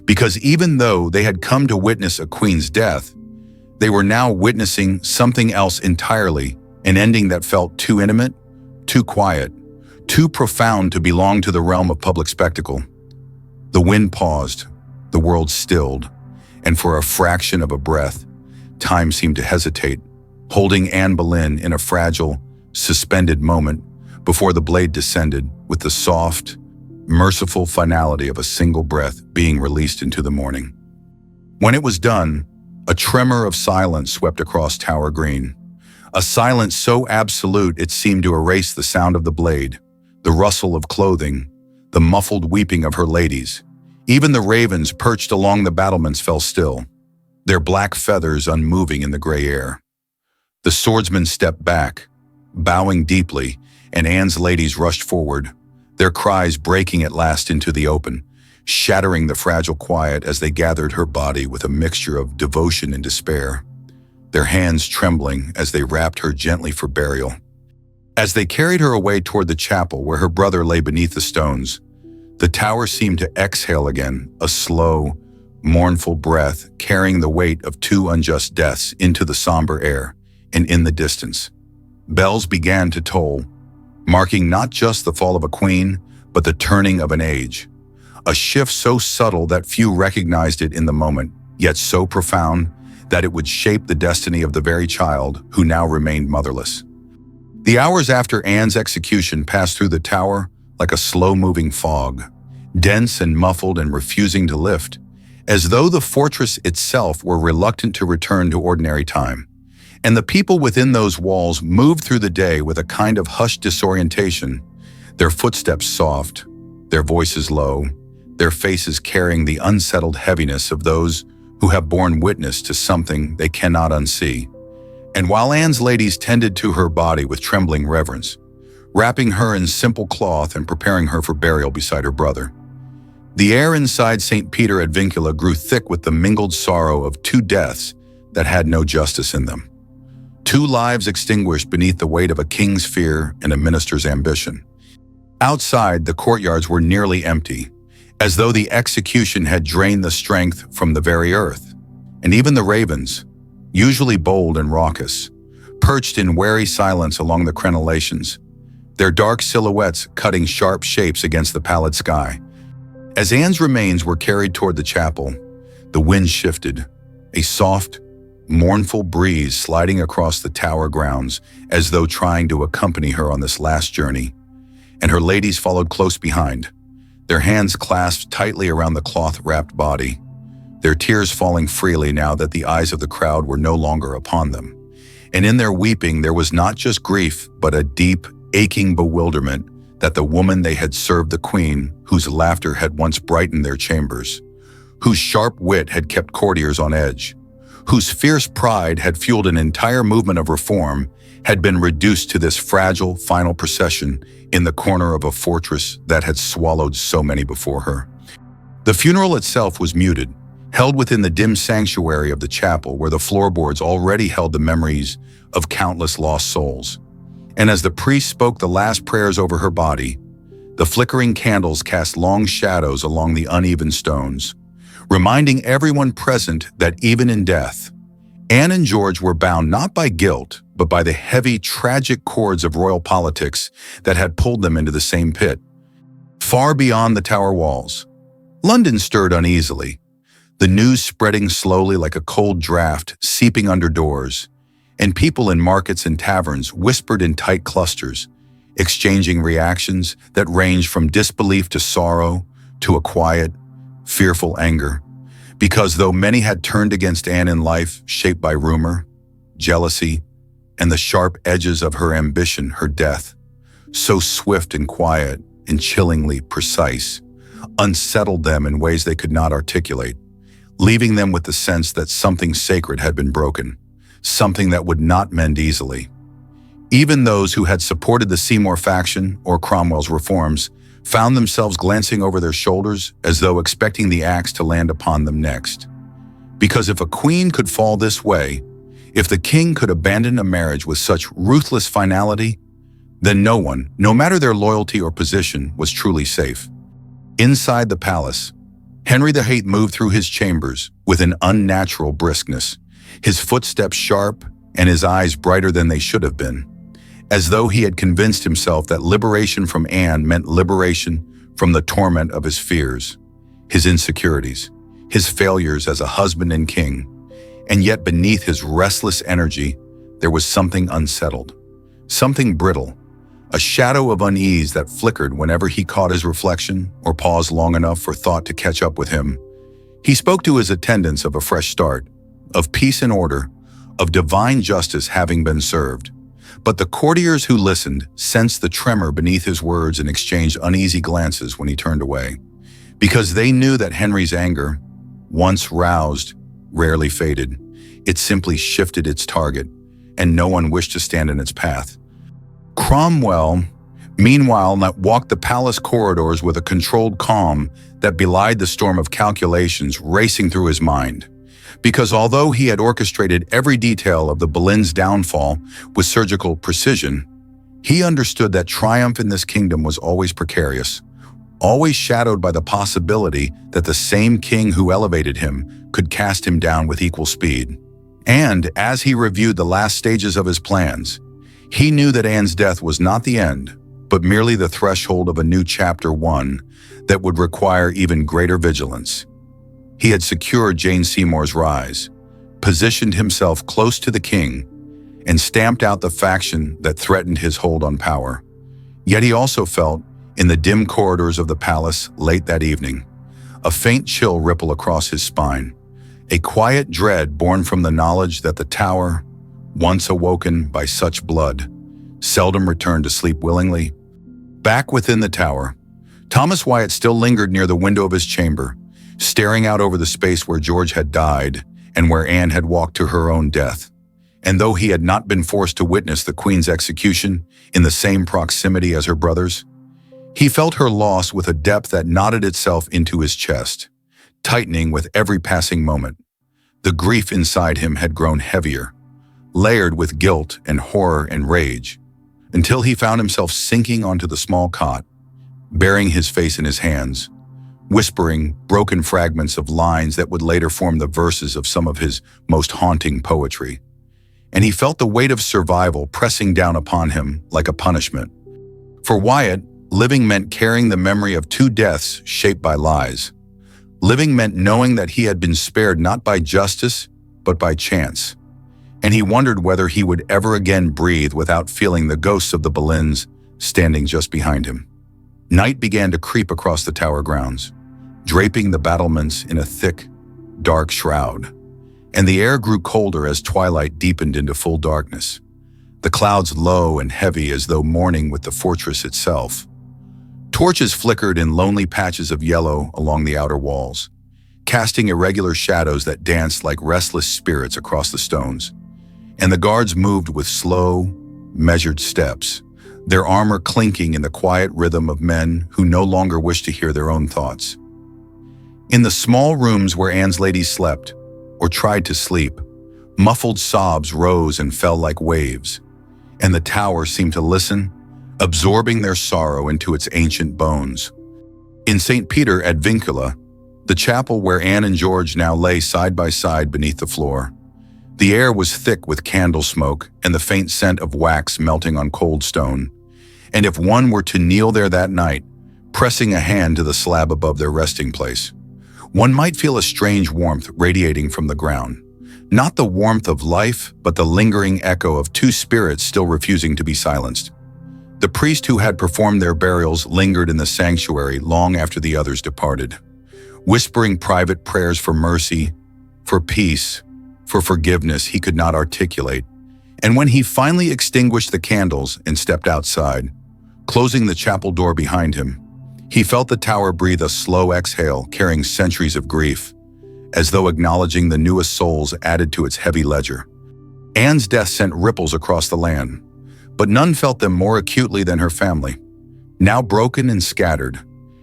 Speaker 1: Because even though they had come to witness a queen's death, they were now witnessing something else entirely, an ending that felt too intimate, too quiet, too profound to belong to the realm of public spectacle. The wind paused, the world stilled, and for a fraction of a breath, time seemed to hesitate, holding Anne Boleyn in a fragile, suspended moment before the blade descended with the soft, merciful finality of a single breath being released into the morning. When it was done, a tremor of silence swept across Tower Green, a silence so absolute it seemed to erase the sound of the blade, the rustle of clothing, the muffled weeping of her ladies. Even the ravens perched along the battlements fell still, their black feathers unmoving in the gray air. The swordsman stepped back, bowing deeply, and Anne's ladies rushed forward, their cries breaking at last into the open, shattering the fragile quiet as they gathered her body with a mixture of devotion and despair, their hands trembling as they wrapped her gently for burial. As they carried her away toward the chapel where her brother lay beneath the stones, the tower seemed to exhale again, a slow, mournful breath carrying the weight of two unjust deaths into the somber air. And in the distance, bells began to toll, marking not just the fall of a queen, but the turning of an age. A shift so subtle that few recognized it in the moment, yet so profound that it would shape the destiny of the very child who now remained motherless. The hours after Anne's execution passed through the tower like a slow-moving fog, dense and muffled and refusing to lift, as though the fortress itself were reluctant to return to ordinary time. And the people within those walls moved through the day with a kind of hushed disorientation, their footsteps soft, their voices low, their faces carrying the unsettled heaviness of those who have borne witness to something they cannot unsee. And while Anne's ladies tended to her body with trembling reverence, wrapping her in simple cloth and preparing her for burial beside her brother, the air inside St. Peter ad Vincula grew thick with the mingled sorrow of two deaths that had no justice in them. Two lives extinguished beneath the weight of a king's fear and a minister's ambition. Outside, the courtyards were nearly empty, as though the execution had drained the strength from the very earth. And even the ravens, usually bold and raucous, perched in wary silence along the crenellations, their dark silhouettes cutting sharp shapes against the pallid sky. As Anne's remains were carried toward the chapel, the wind shifted, a soft, mournful breeze sliding across the tower grounds as though trying to accompany her on this last journey, and her ladies followed close behind, their hands clasped tightly around the cloth-wrapped body, their tears falling freely now that the eyes of the crowd were no longer upon them. And in their weeping there was not just grief, but a deep, aching bewilderment that the woman they had served, the queen, whose laughter had once brightened their chambers, whose sharp wit had kept courtiers on edge, whose fierce pride had fueled an entire movement of reform, had been reduced to this fragile final procession in the corner of a fortress that had swallowed so many before her. The funeral itself was muted, held within the dim sanctuary of the chapel where the floorboards already held the memories of countless lost souls. And as the priest spoke the last prayers over her body, the flickering candles cast long shadows along the uneven stones, reminding everyone present that even in death, Anne and George were bound not by guilt, but by the heavy, tragic cords of royal politics that had pulled them into the same pit. Far beyond the tower walls, London stirred uneasily, the news spreading slowly like a cold draft seeping under doors, and people in markets and taverns whispered in tight clusters, exchanging reactions that ranged from disbelief to sorrow to a quiet, fearful anger. Because though many had turned against Anne in life shaped by rumor, jealousy, and the sharp edges of her ambition, her death, so swift and quiet and chillingly precise, unsettled them in ways they could not articulate, leaving them with the sense that something sacred had been broken, something that would not mend easily. Even those who had supported the Seymour faction or Cromwell's reforms found themselves glancing over their shoulders as though expecting the axe to land upon them next. Because if a queen could fall this way, If the king could abandon a marriage with such ruthless finality, then no one, no matter their loyalty or position, was truly safe. Inside the palace, Henry VIII moved through his chambers with an unnatural briskness, his footsteps sharp and his eyes brighter than they should have been, as though he had convinced himself that liberation from Anne meant liberation from the torment of his fears, his insecurities, his failures as a husband and king. And yet beneath his restless energy, there was something unsettled, something brittle, a shadow of unease that flickered whenever he caught his reflection or paused long enough for thought to catch up with him. He spoke to his attendants of a fresh start, of peace and order, of divine justice having been served. But the courtiers who listened sensed the tremor beneath his words and exchanged uneasy glances when he turned away, because they knew that Henry's anger, once roused, rarely faded. It simply shifted its target, and no one wished to stand in its path. Cromwell, meanwhile, walked the palace corridors with a controlled calm that belied the storm of calculations racing through his mind. Because although he had orchestrated every detail of the Boleyn's downfall with surgical precision, he understood that triumph in this kingdom was always precarious, always shadowed by the possibility that the same king who elevated him could cast him down with equal speed. And as he reviewed the last stages of his plans, he knew that Anne's death was not the end, but merely the threshold of a new chapter, one that would require even greater vigilance. He had secured Jane Seymour's rise, positioned himself close to the king, and stamped out the faction that threatened his hold on power. Yet he also felt, in the dim corridors of the palace late that evening, a faint chill ripple across his spine, a quiet dread born from the knowledge that the tower, once awoken by such blood, seldom returned to sleep willingly. Back within the tower, Thomas Wyatt still lingered near the window of his chamber, staring out over the space where George had died and where Anne had walked to her own death. And though he had not been forced to witness the Queen's execution in the same proximity as her brothers, he felt her loss with a depth that knotted itself into his chest, tightening with every passing moment. The grief inside him had grown heavier, layered with guilt and horror and rage, until he found himself sinking onto the small cot, burying his face in his hands, whispering broken fragments of lines that would later form the verses of some of his most haunting poetry. And he felt the weight of survival pressing down upon him like a punishment. For Wyatt, living meant carrying the memory of two deaths shaped by lies. Living meant knowing that he had been spared not by justice, but by chance. And he wondered whether he would ever again breathe without feeling the ghosts of the Boleyns standing just behind him. Night began to creep across the tower grounds, draping the battlements in a thick, dark shroud. And the air grew colder as twilight deepened into full darkness, the clouds low and heavy as though mourning with the fortress itself. Torches flickered in lonely patches of yellow along the outer walls, casting irregular shadows that danced like restless spirits across the stones. And the guards moved with slow, measured steps, their armor clinking in the quiet rhythm of men who no longer wished to hear their own thoughts. In the small rooms where Anne's ladies slept, or tried to sleep, muffled sobs rose and fell like waves, and the tower seemed to listen, absorbing their sorrow into its ancient bones. In St. Peter ad Vincula, the chapel where Anne and George now lay side by side beneath the floor, the air was thick with candle smoke and the faint scent of wax melting on cold stone. And if one were to kneel there that night, pressing a hand to the slab above their resting place, one might feel a strange warmth radiating from the ground. Not the warmth of life, but the lingering echo of two spirits still refusing to be silenced. The priest who had performed their burials lingered in the sanctuary long after the others departed, whispering private prayers for mercy, for peace, for forgiveness he could not articulate. And when he finally extinguished the candles and stepped outside, closing the chapel door behind him, he felt the tower breathe a slow exhale carrying centuries of grief, as though acknowledging the newest souls added to its heavy ledger. Anne's death sent ripples across the land, but none felt them more acutely than her family, now broken and scattered.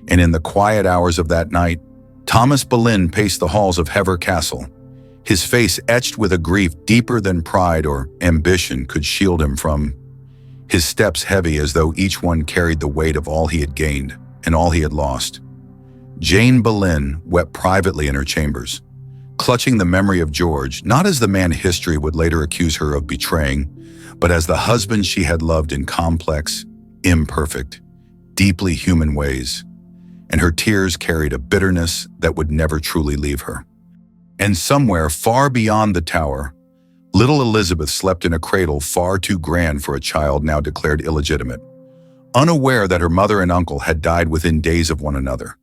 Speaker 1: And in the quiet hours of that night, Thomas Boleyn paced the halls of Hever Castle, his face etched with a grief deeper than pride or ambition could shield him from, his steps heavy as though each one carried the weight of all he had gained and all he had lost. Jane Boleyn wept privately in her chambers, clutching the memory of George, not as the man history would later accuse her of betraying, but as the husband she had loved in complex, imperfect, deeply human ways. And her tears carried a bitterness that would never truly leave her. And somewhere far beyond the tower, little Elizabeth slept in a cradle far too grand for a child now declared illegitimate, unaware that her mother and uncle had died within days of one another,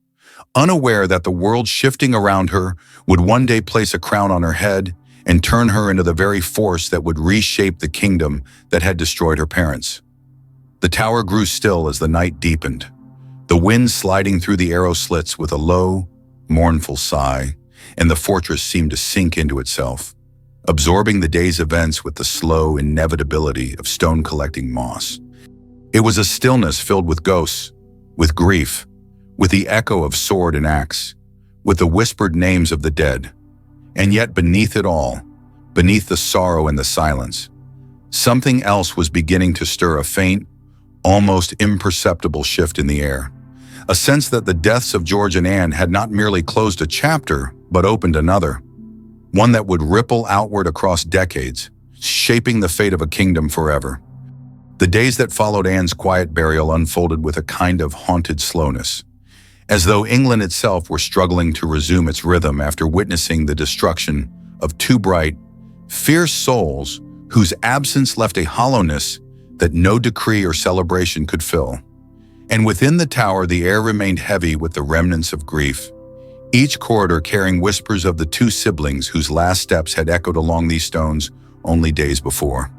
Speaker 1: unaware that the world shifting around her would one day place a crown on her head and turn her into the very force that would reshape the kingdom that had destroyed her parents. The tower grew still as the night deepened, the wind sliding through the arrow slits with a low, mournful sigh, and the fortress seemed to sink into itself, absorbing the day's events with the slow inevitability of stone collecting moss. It was a stillness filled with ghosts, with grief, with the echo of sword and axe, with the whispered names of the dead. And yet beneath it all, beneath the sorrow and the silence, something else was beginning to stir, a faint, almost imperceptible shift in the air. A sense that the deaths of George and Anne had not merely closed a chapter, but opened another, one that would ripple outward across decades, shaping the fate of a kingdom forever. The days that followed Anne's quiet burial unfolded with a kind of haunted slowness, as though England itself were struggling to resume its rhythm after witnessing the destruction of two bright, fierce souls whose absence left a hollowness that no decree or celebration could fill. And within the tower, the air remained heavy with the remnants of grief, each corridor carrying whispers of the two siblings whose last steps had echoed along these stones only days before,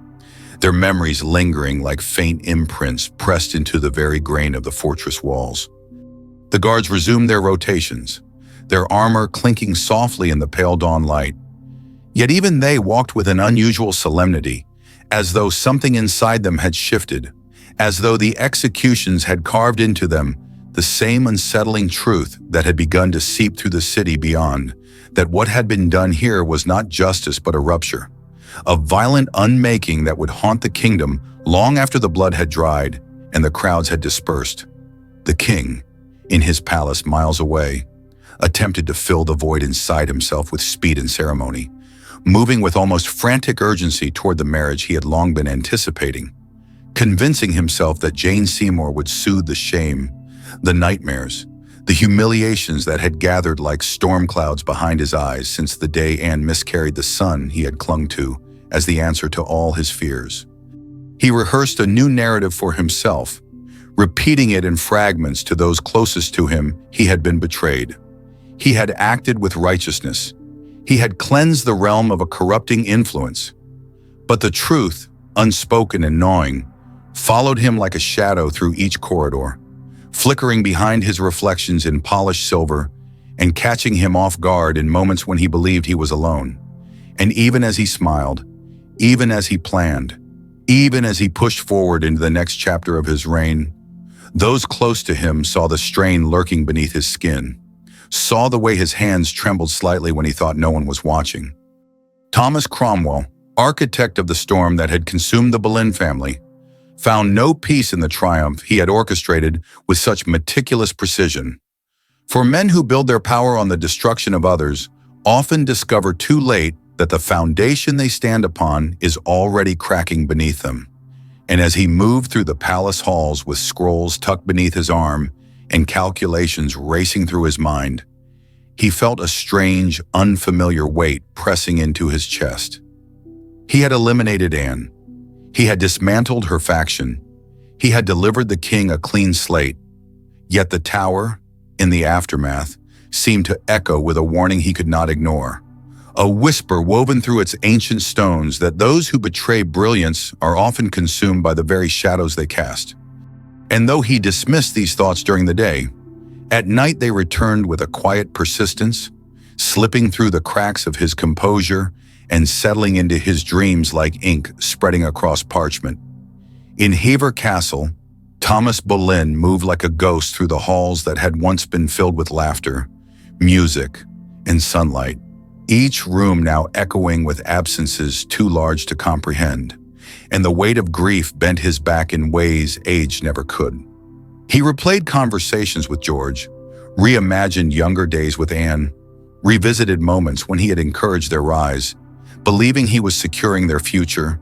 Speaker 1: their memories lingering like faint imprints pressed into the very grain of the fortress walls. The guards resumed their rotations, their armor clinking softly in the pale dawn light. Yet even they walked with an unusual solemnity, as though something inside them had shifted, as though the executions had carved into them the same unsettling truth that had begun to seep through the city beyond, that what had been done here was not justice but a rupture, a violent unmaking that would haunt the kingdom long after the blood had dried and the crowds had dispersed. The king, in his palace miles away, attempted to fill the void inside himself with speed and ceremony, moving with almost frantic urgency toward the marriage he had long been anticipating, convincing himself that Jane Seymour would soothe the shame, the nightmares, the humiliations that had gathered like storm clouds behind his eyes since the day Anne miscarried the son he had clung to as the answer to all his fears. He rehearsed a new narrative for himself, repeating it in fragments to those closest to him. He had been betrayed. He had acted with righteousness. He had cleansed the realm of a corrupting influence. But the truth, unspoken and gnawing, followed him like a shadow through each corridor, flickering behind his reflections in polished silver and catching him off guard in moments when he believed he was alone. And even as he smiled, even as he planned, even as he pushed forward into the next chapter of his reign, those close to him saw the strain lurking beneath his skin, saw the way his hands trembled slightly when he thought no one was watching. Thomas Cromwell, architect of the storm that had consumed the Boleyn family, found no peace in the triumph he had orchestrated with such meticulous precision. For men who build their power on the destruction of others often discover too late that the foundation they stand upon is already cracking beneath them. And as he moved through the palace halls with scrolls tucked beneath his arm and calculations racing through his mind, he felt a strange, unfamiliar weight pressing into his chest. He had eliminated Anne. He had dismantled her faction. He had delivered the king a clean slate. Yet the tower, in the aftermath, seemed to echo with a warning he could not ignore, a whisper woven through its ancient stones that those who betray brilliance are often consumed by the very shadows they cast. And though he dismissed these thoughts during the day, at night they returned with a quiet persistence, slipping through the cracks of his composure and settling into his dreams like ink spreading across parchment. In Hever Castle, Thomas Boleyn moved like a ghost through the halls that had once been filled with laughter, music, and sunlight. each room now echoing with absences too large to comprehend, and the weight of grief bent his back in ways age never could. He replayed conversations with George, reimagined younger days with Anne, revisited moments when he had encouraged their rise, believing he was securing their future,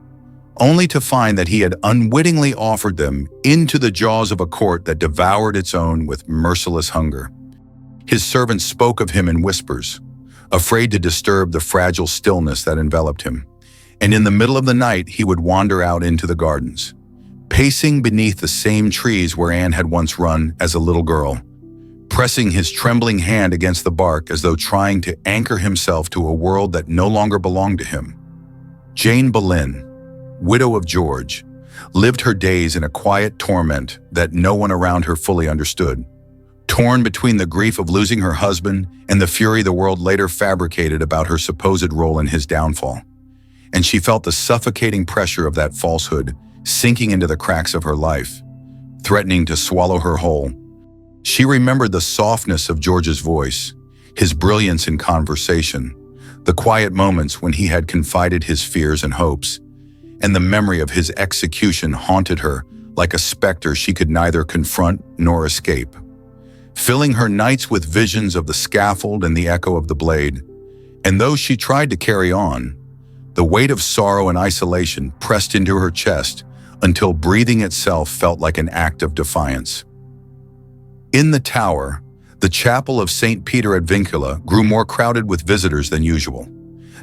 Speaker 1: only to find that he had unwittingly offered them into the jaws of a court that devoured its own with merciless hunger. His servants spoke of him in whispers, afraid to disturb the fragile stillness that enveloped him, and in the middle of the night he would wander out into the gardens, pacing beneath the same trees where Anne had once run as a little girl, pressing his trembling hand against the bark as though trying to anchor himself to a world that no longer belonged to him. Jane Boleyn, widow of George, lived her days in a quiet torment that no one around her fully understood, torn between the grief of losing her husband and the fury the world later fabricated about her supposed role in his downfall. And she felt the suffocating pressure of that falsehood sinking into the cracks of her life, threatening to swallow her whole. She remembered the softness of George's voice, his brilliance in conversation, the quiet moments when he had confided his fears and hopes, and the memory of his execution haunted her like a specter she could neither confront nor escape, filling her nights with visions of the scaffold and the echo of the blade. And though she tried to carry on, the weight of sorrow and isolation pressed into her chest until breathing itself felt like an act of defiance. In the tower, the chapel of St. Peter at Vincula grew more crowded with visitors than usual,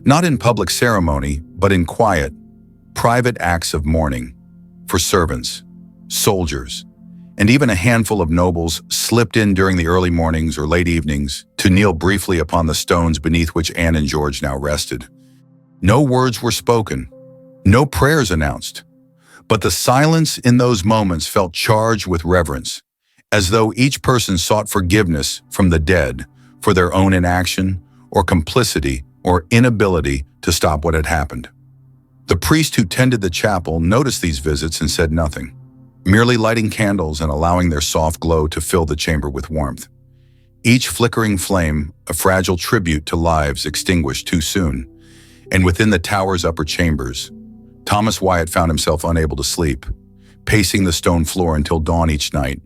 Speaker 1: not in public ceremony, but in quiet, private acts of mourning. For servants, soldiers, and even a handful of nobles slipped in during the early mornings or late evenings to kneel briefly upon the stones beneath which Anne and George now rested. No words were spoken, no prayers announced, but the silence in those moments felt charged with reverence, as though each person sought forgiveness from the dead for their own inaction or complicity or inability to stop what had happened. The priest who tended the chapel noticed these visits and said nothing, merely lighting candles and allowing their soft glow to fill the chamber with warmth. Each flickering flame, a fragile tribute to lives extinguished too soon. And within the tower's upper chambers, Thomas Wyatt found himself unable to sleep, pacing the stone floor until dawn each night,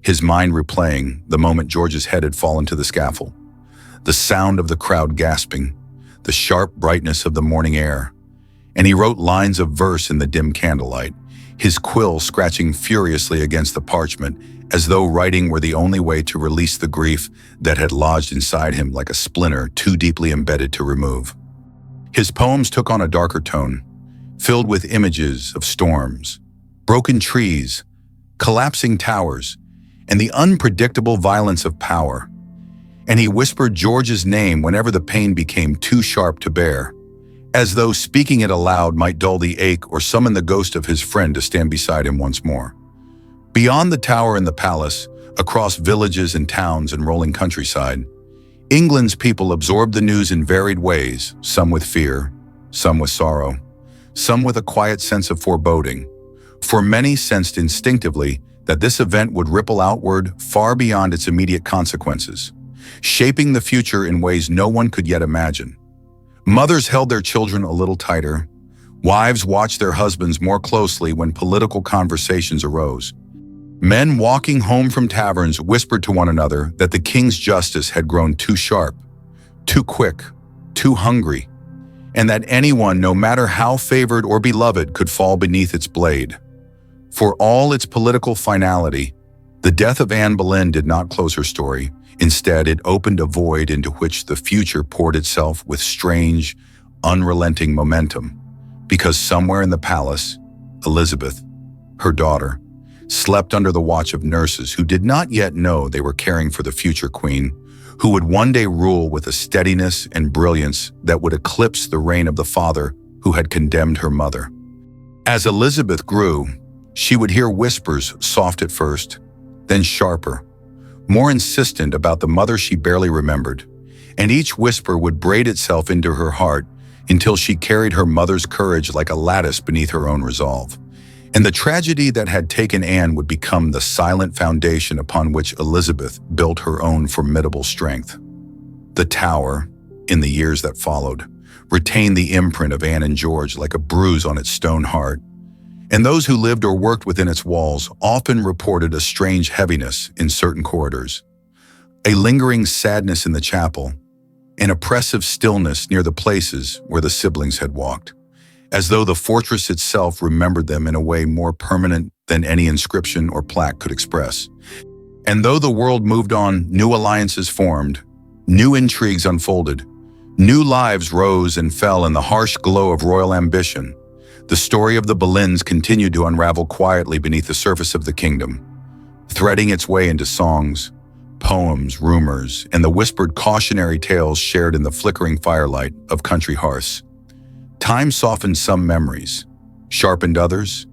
Speaker 1: his mind replaying the moment George's head had fallen to the scaffold, the sound of the crowd gasping, the sharp brightness of the morning air. And he wrote lines of verse in the dim candlelight, his quill scratching furiously against the parchment, as though writing were the only way to release the grief that had lodged inside him like a splinter too deeply embedded to remove. His poems took on a darker tone, filled with images of storms, broken trees, collapsing towers, and the unpredictable violence of power. And he whispered George's name whenever the pain became too sharp to bear, as though speaking it aloud might dull the ache or summon the ghost of his friend to stand beside him once more. Beyond the tower and the palace, across villages and towns and rolling countryside, England's people absorbed the news in varied ways, some with fear, some with sorrow, some with a quiet sense of foreboding, for many sensed instinctively that this event would ripple outward far beyond its immediate consequences, shaping the future in ways no one could yet imagine. Mothers held their children a little tighter. Wives watched their husbands more closely when political conversations arose. Men walking home from taverns whispered to one another that the king's justice had grown too sharp, too quick, too hungry, and that anyone, no matter how favored or beloved, could fall beneath its blade. For all its political finality, the death of Anne Boleyn did not close her story. Instead, it opened a void into which the future poured itself with strange, unrelenting momentum, because somewhere in the palace, Elizabeth, her daughter, slept under the watch of nurses who did not yet know they were caring for the future queen, who would one day rule with a steadiness and brilliance that would eclipse the reign of the father who had condemned her mother. As Elizabeth grew, she would hear whispers, soft at first, then sharper, more insistent about the mother she barely remembered, and each whisper would braid itself into her heart until she carried her mother's courage like a lattice beneath her own resolve. And the tragedy that had taken Anne would become the silent foundation upon which Elizabeth built her own formidable strength. The tower, in the years that followed, retained the imprint of Anne and George like a bruise on its stone heart. And those who lived or worked within its walls often reported a strange heaviness in certain corridors, a lingering sadness in the chapel, an oppressive stillness near the places where the siblings had walked, as though the fortress itself remembered them in a way more permanent than any inscription or plaque could express. And though the world moved on, new alliances formed, new intrigues unfolded, new lives rose and fell in the harsh glow of royal ambition, the story of the Boleyns continued to unravel quietly beneath the surface of the kingdom, threading its way into songs, poems, rumors, and the whispered cautionary tales shared in the flickering firelight of country hearths. Time softened some memories, sharpened others,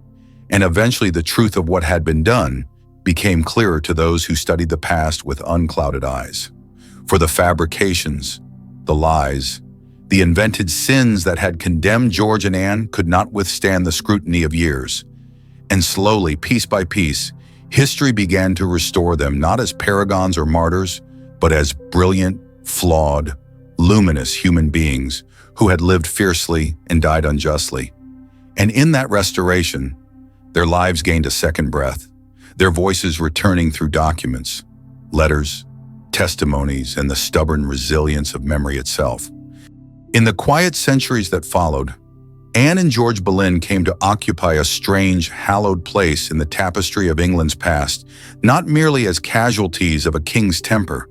Speaker 1: and eventually the truth of what had been done became clearer to those who studied the past with unclouded eyes. For the fabrications, the lies, the invented sins that had condemned George and Anne could not withstand the scrutiny of years. And slowly, piece by piece, history began to restore them not as paragons or martyrs, but as brilliant, flawed, luminous human beings who had lived fiercely and died unjustly. And in that restoration, their lives gained a second breath, their voices returning through documents, letters, testimonies, and the stubborn resilience of memory itself. In the quiet centuries that followed, Anne and George Boleyn came to occupy a strange, hallowed place in the tapestry of England's past, not merely as casualties of a king's temper,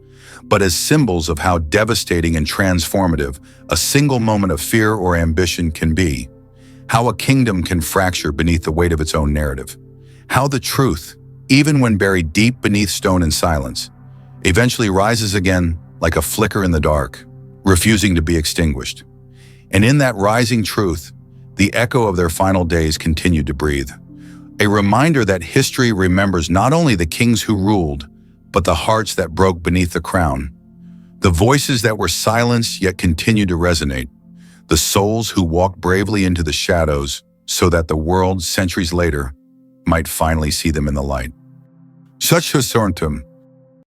Speaker 1: but as symbols of how devastating and transformative a single moment of fear or ambition can be, how a kingdom can fracture beneath the weight of its own narrative, how the truth, even when buried deep beneath stone and silence, eventually rises again like a flicker in the dark, refusing to be extinguished. And in that rising truth, the echo of their final days continued to breathe, a reminder that history remembers not only the kings who ruled, but the hearts that broke beneath the crown, the voices that were silenced yet continued to resonate, the souls who walked bravely into the shadows so that the world, centuries later, might finally see them in the light. Such a sortum